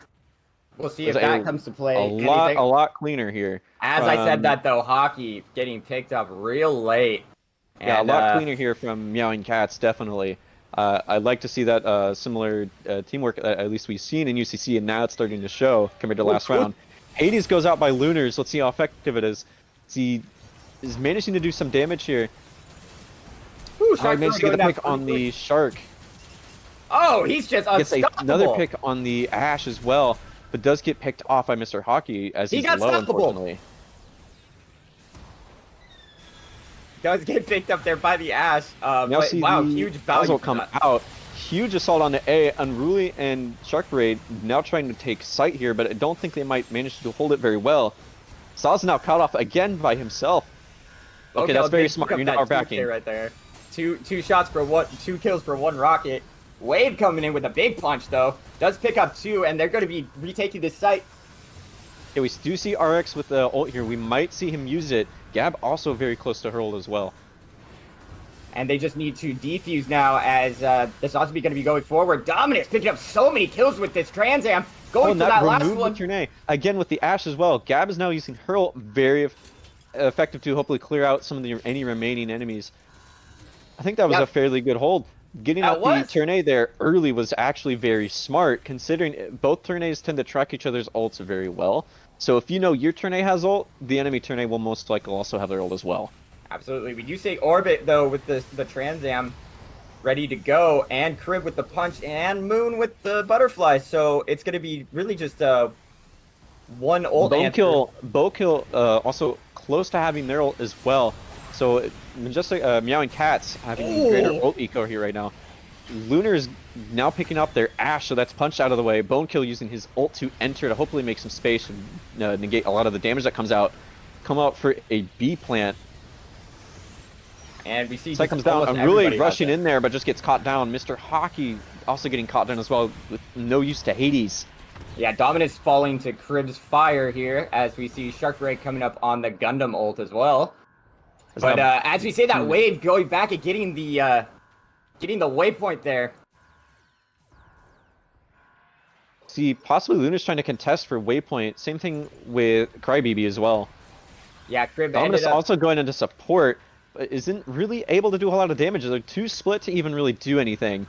We'll see if that comes to play. A lot cleaner here. As I said that though, Hockey getting picked up real late. Yeah, And, a lot cleaner here from Meowing Cats, definitely. I'd like to see that similar teamwork at least we've seen in UCC, and now it's starting to show compared to last round. Hades goes out by Lunars. Let's see how effective it is. He is managing to do some damage here. Ooh, He managed to get a pick on the Shark. Oh, he's just Gets unstoppable. another pick on the Ash as well, but does get picked off by Mr. Hockey as he's got low, stoppable. unfortunately. Does get picked up there by the Ash. Now But see wow, the huge value Basil for come that. out. Huge assault on the A. Unruly and Shark Raid now trying to take sight here, but I don't think they might manage to hold it very well. Saw's now caught off again by himself. Okay, that's very smart. You're now backing. Right there. Two shots for one, 2 kills for 1 rocket. Wave coming in with a big punch though. Does pick up 2, and they're going to be retaking this site. Yeah, we do see RX with the ult here. We might see him use it. Gab also very close to hurl as well. And they just need to defuse now as this also going to be going forward. Dominus picking up so many kills with this Trans Am. Going for that last one. Turn A. Again with the Ash as well. Gab is now using hurl, very effective to hopefully clear out some of any remaining enemies. I think that was a fairly good hold. Getting out the turn A there early was actually very smart, considering both turn A's tend to track each other's ults very well. So if you know your turn A has ult, the enemy turn A will most likely also have their ult as well. Absolutely. We do say Orbit, though, with the Trans Am ready to go, and Crib with the punch, and Moon with the butterfly. So it's going to be really just one ult. Bowkill also close to having their ult as well. So Majestic Meowing Cats having greater ult eco here right now. Lunar is now picking up their Ash, so that's punched out of the way. Bonekill using his ult to enter to hopefully make some space and negate a lot of the damage that comes out. Come out for a B plant. And we see Site comes down. I'm really rushing in there, but just gets caught down. Mr. Hockey also getting caught down as well with no use to Hades. Yeah, Dominus falling to Crib's fire here as we see Shark Ray coming up on the Gundam ult as well. But as we say that wave going back and getting the waypoint there. See, possibly Luna's trying to contest for waypoint. Same thing with Crybaby as well. Yeah, Crib Dominus ended up also going into support, but isn't really able to do a whole lot of damage. They're too split to even really do anything.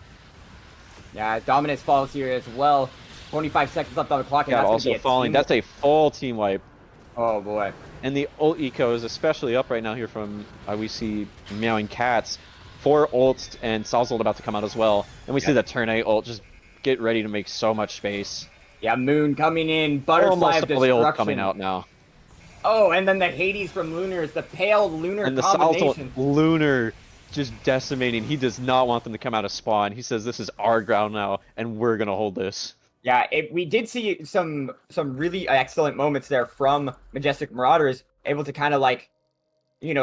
Yeah, Dominus falls here as well. 25 seconds left on the clock, and Yeah, that's also falling. That's a full team wipe. Oh boy. And the ult eco is especially up right now here from we see Meowing Cats. 4 ults and Sal's ult about to come out as well. And we see the turn A ult just get ready to make so much space. Yeah, Moon coming in, Butterfly Almost of all the ult Destruction. coming out now. Oh, and then the Hades from Lunars, the pale Lunar And the combination. Sal's ult, Lunar just decimating. He does not want them to come out of spawn. He says this is our ground now, and we're going to hold this. Yeah, we did see some really excellent moments there from Majestic Marauders, able to kind of like,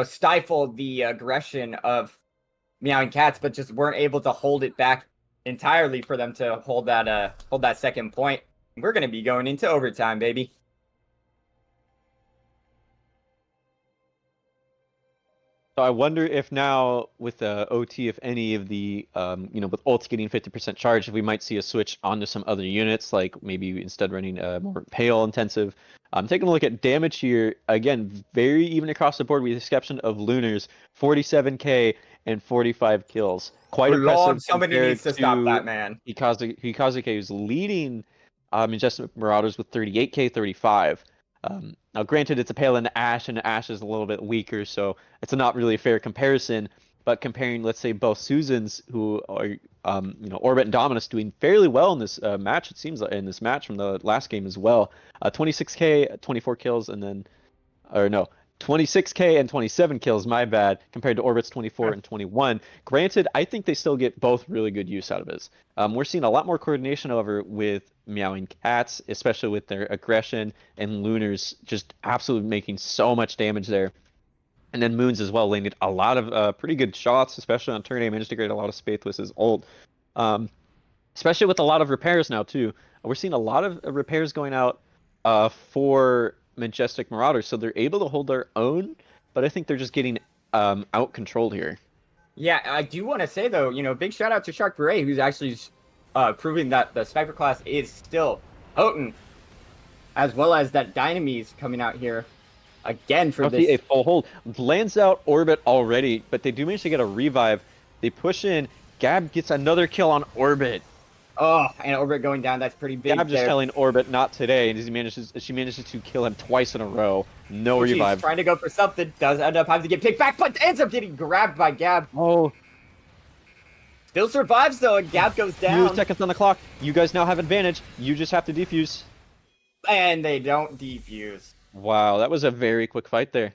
stifle the aggression of Meowing Cats, but just weren't able to hold it back entirely for them to hold that second point. We're gonna be going into overtime, baby. So I wonder if now with the OT, if any of the, with ults getting 50% charge, if we might see a switch onto some other units, like maybe instead running more pale intensive. Taking a look at damage here, again, very even across the board with the exception of Lunars, 47k and 45 kills. Quite impressive. Lord, somebody needs to stop that man. Hikazuke who's leading Majestic Marauders with 38k, 35. Now, granted, it's a pale and Ash is a little bit weaker, so it's not really a fair comparison. But comparing, let's say, both Susans, who are, Orbit and Dominus doing fairly well in this match, it seems like, in this match from the last game as well. 26k, 24 kills, and then, 26k and 27 kills, my bad, compared to Orbit's 24 and 21. Granted, I think they still get both really good use out of this. We're seeing a lot more coordination, however, with Meowing Cats, especially with their aggression, and Lunars just absolutely making so much damage there. And then Moons as well landed a lot of pretty good shots, especially on turn A, managed to create a lot of space with his ult. Especially with a lot of repairs now, too. We're seeing a lot of repairs going out for Majestic Marauders, so they're able to hold their own, but I think they're just getting out-controlled here. Yeah, I do want to say, though, big shout-out to Shark Beret, who's actually proving that the Sniper class is still potent, as well as that Dynamese coming out here again for this. A full hold. Lands out Orbit already, but they do manage to get a revive. They push in. Gab gets another kill on Orbit. Oh, and Orbit going down, that's pretty big. Gab just telling Orbit not today, and she manages to kill him twice in a row. No revive. She's trying to go for something, does end up having to get picked back, but ends up getting grabbed by Gab. Oh. Still survives, though, and Gab goes down. 2 seconds on the clock. You guys now have advantage. You just have to defuse. And they don't defuse. Wow, that was a very quick fight there.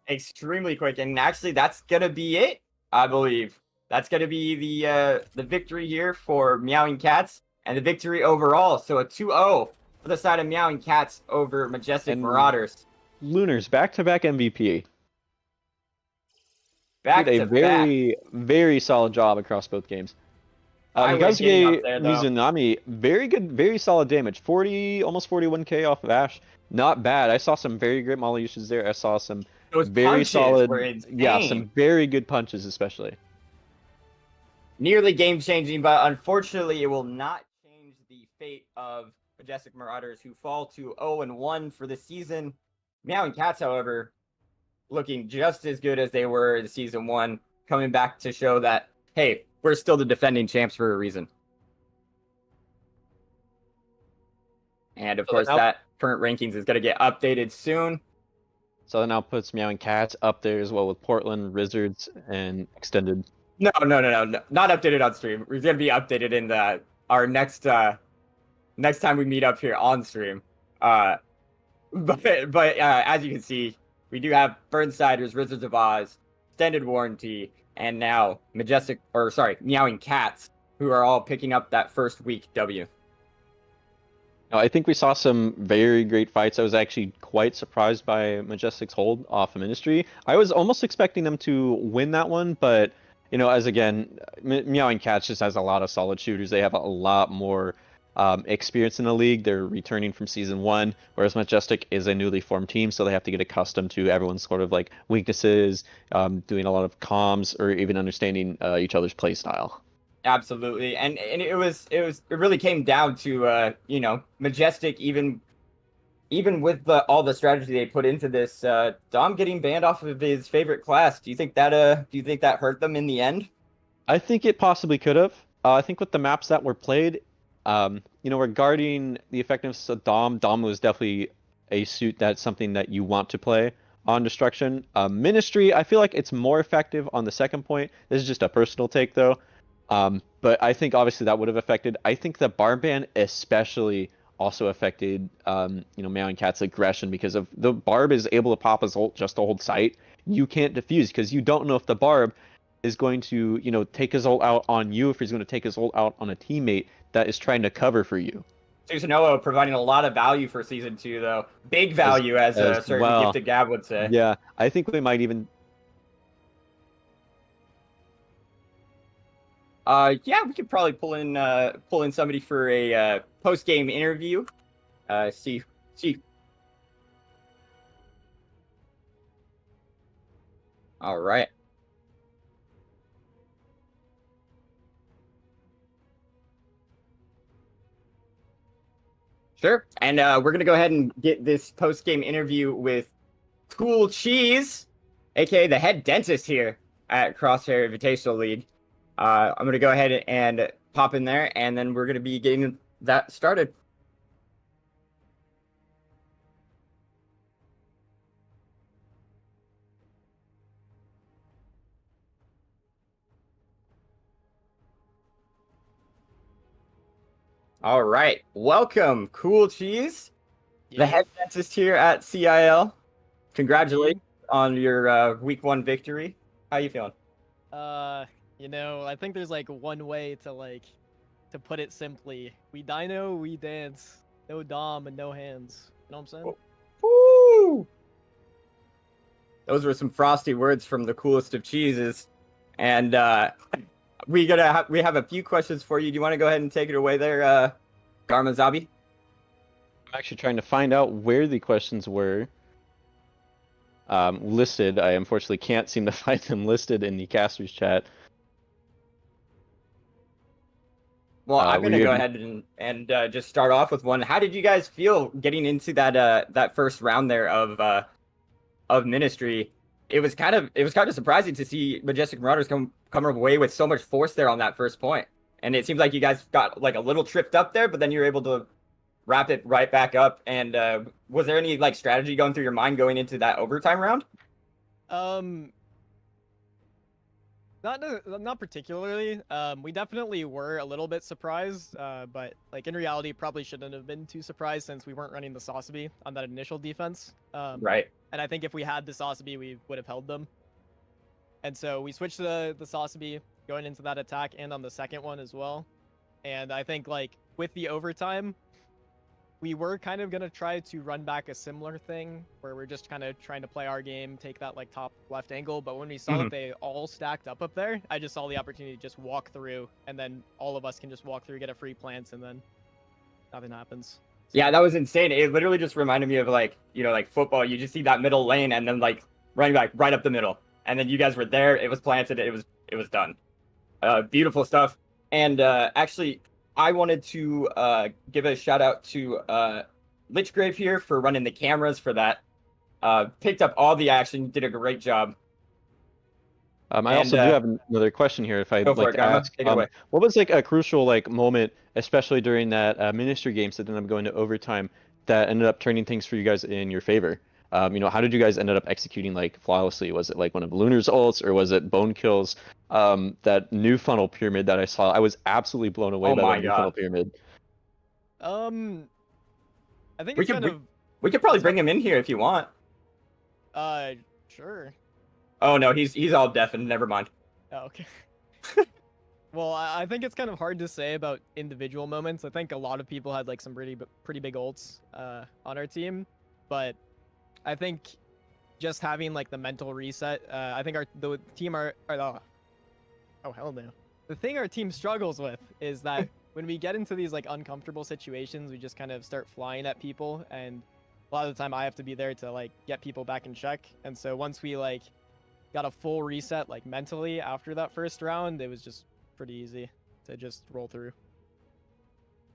Extremely quick, and actually that's gonna be it, I believe. That's gonna be the victory here for Meowing Cats, and the victory overall. So a 2-0 for the side of Meowing Cats over Majestic Marauders. Lunars back-to-back MVP. Back did to a very, very solid job across both games. Hikazuke Mizunami, very good, very solid damage. Almost 41k off of Ash. Not bad. I saw some very great molly uses there. I saw some very solid, some very good punches, especially. Nearly game-changing, but unfortunately, it will not change the fate of Majestic Marauders, who fall to 0-1 for the season. Meowing Cats, however, looking just as good as they were in Season 1, coming back to show that, hey, we're still the defending champs for a reason. And, of course, that current rankings is going to get updated soon. So that now puts Meowing Cats up there as well with Portland, Wizards, and Extended. No, not updated on stream. It's going to be updated in our next time we meet up here on stream. But as you can see, we do have Burnsiders, Wizards of Oz, Extended Warranty, and now Meowing Cats, who are all picking up that first week W. I think we saw some very great fights. I was actually quite surprised by Majestic's hold off of Ministry. I was almost expecting them to win that one, but Meowing Cats just has a lot of solid shooters. They have a lot more experience in the league. They're returning from season 1, whereas Majestic is a newly formed team, so they have to get accustomed to everyone's sort of like weaknesses, doing a lot of comms, or even understanding each other's play style. Absolutely, and it really came down to Majestic, even with all the strategy they put into this, Dom getting banned off of his favorite class. Do you think that hurt them in the end? I think it possibly could have. I think with the maps that were played, regarding the effectiveness of Dom was definitely a suit that's something that you want to play on Destruction. Ministry, I feel like it's more effective on the second point. This is just a personal take, though. But I think obviously that would have affected. I think the Barb ban especially also affected, Meowing Cat's aggression, because of the Barb is able to pop his ult just to hold sight. You can't defuse because you don't know if the Barb is going to, take his ult out on you, if he's going to take his ult out on a teammate that is trying to cover for you. Susanoa providing a lot of value for season 2, though. Big value, as a certain well. Gifted Gab would say. Yeah, I think they might even. Yeah, we could probably pull in somebody for a post game interview. See. All right. Sure. And we're going to go ahead and get this post-game interview with Cool Cheese, aka the head dentist here at Crosshair Invitational League. I'm going to go ahead and pop in there, and then we're going to be getting that started. All right. Welcome, Cool Cheese, the head dentist here at CIL. Congratulations on your week 1 victory. How you feeling? I think there's like one way to put it simply. We dino, we dance. No dom and no hands. You know what I'm saying? Woo! Those were some frosty words from the coolest of cheeses. And we have a few questions for you. Do you want to go ahead and take it away there, Garma Zabi? I'm actually trying to find out where the questions were listed. I unfortunately can't seem to find them listed in the casters chat. Well, I'm gonna go ahead and just start off with one. How did you guys feel getting into that first round there of Ministry? It was kind of surprising to see Majestic Marauders come away with so much force there on that first point. And it seems like you guys got like a little tripped up there, but then you were able to wrap it right back up. And was there any like strategy going through your mind going into that overtime round? Not particularly. We definitely were a little bit surprised, but like in reality, probably shouldn't have been too surprised since we weren't running the Zabi on that initial defense. Right. And I think if we had the Zabi, we would have held them. And so we switched the Zabi going into that attack and on the second one as well. And I think like with the overtime, we were kind of going to try to run back a similar thing where we're just kind of trying to play our game, take that like top left angle. But when we saw that they all stacked up there, I just saw the opportunity to just walk through, and then all of us can just walk through, get a free plant, and then nothing happens. So, yeah, that was insane. It literally just reminded me of like football. You just see that middle lane and then like running back right up the middle, and then you guys were there. It was planted. It was done. Beautiful stuff. And actually, I wanted to give a shout out to Lichgrave here for running the cameras for that. Picked up all the action, did a great job. I also do have another question here, if I'd like to ask. What was like a crucial like moment, especially during that Ministry games that ended up going to overtime, that ended up turning things for you guys in your favor? How did you guys ended up executing like flawlessly? Was it like one of Lunar's ults, or was it Bone Kill's that new funnel pyramid that I saw? I was absolutely blown away by that new funnel pyramid. I think we could probably bring him in here if you want. Sure. Oh no, he's all deafened. Never mind. Oh, okay. Well, I think it's kind of hard to say about individual moments. I think a lot of people had like some pretty big ults on our team, but I think just having like the mental reset. I think the thing our team struggles with is that when we get into these like uncomfortable situations, we just kind of start flying at people, and a lot of the time I have to be there to like get people back in check. And so once we like got a full reset like mentally after that first round, it was just pretty easy to just roll through.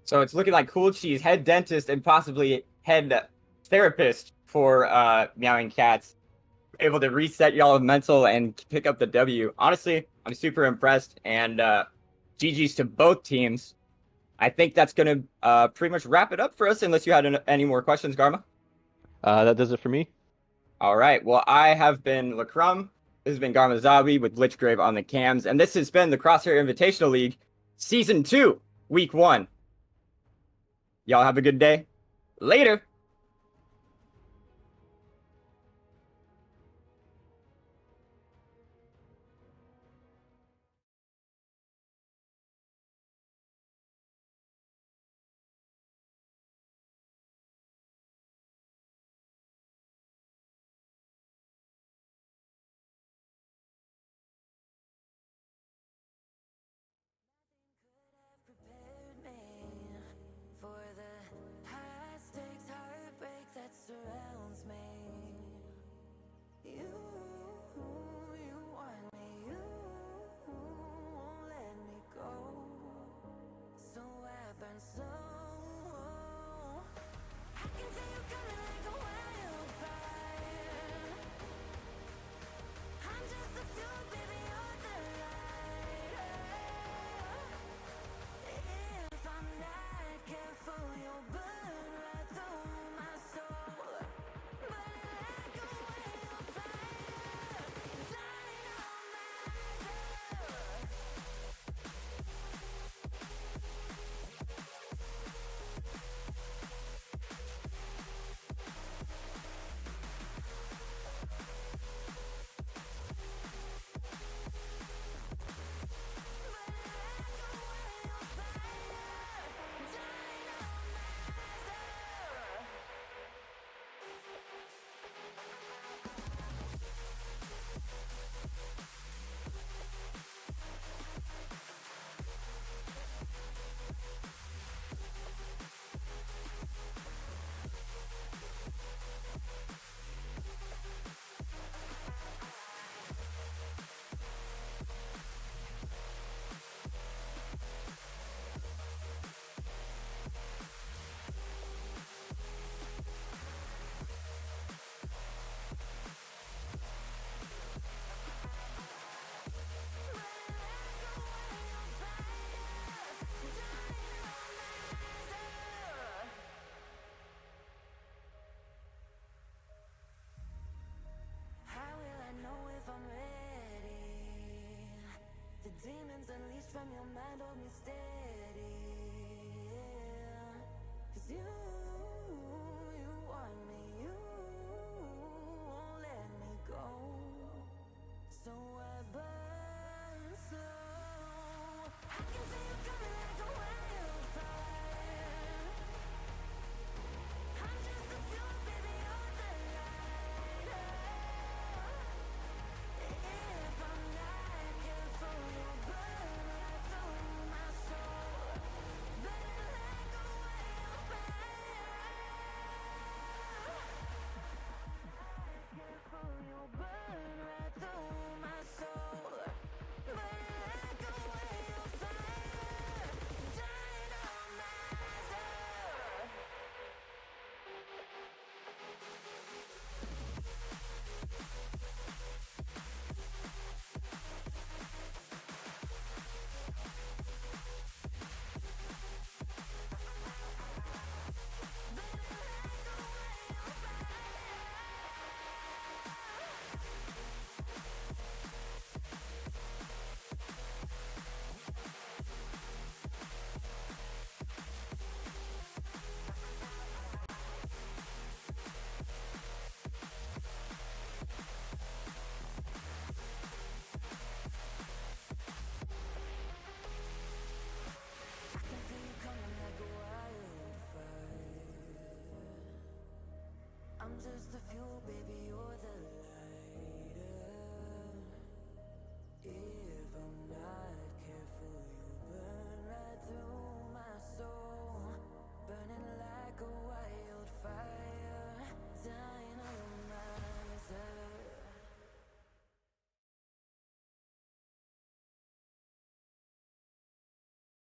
So it's looking like Cool Cheese, head dentist, and possibly head therapist for Meowing Cats, able to reset y'all mental and pick up the W. Honestly, I'm super impressed, and GG's to both teams. I think that's going to pretty much wrap it up for us, unless you had any more questions, Garma. That does it for me. All right. Well, I have been LeCrum. This has been Garma Zabi with Lichgrave on the cams, and this has been the Crosshair Invitational League, Season 2, Week 1. Y'all have a good day. Later.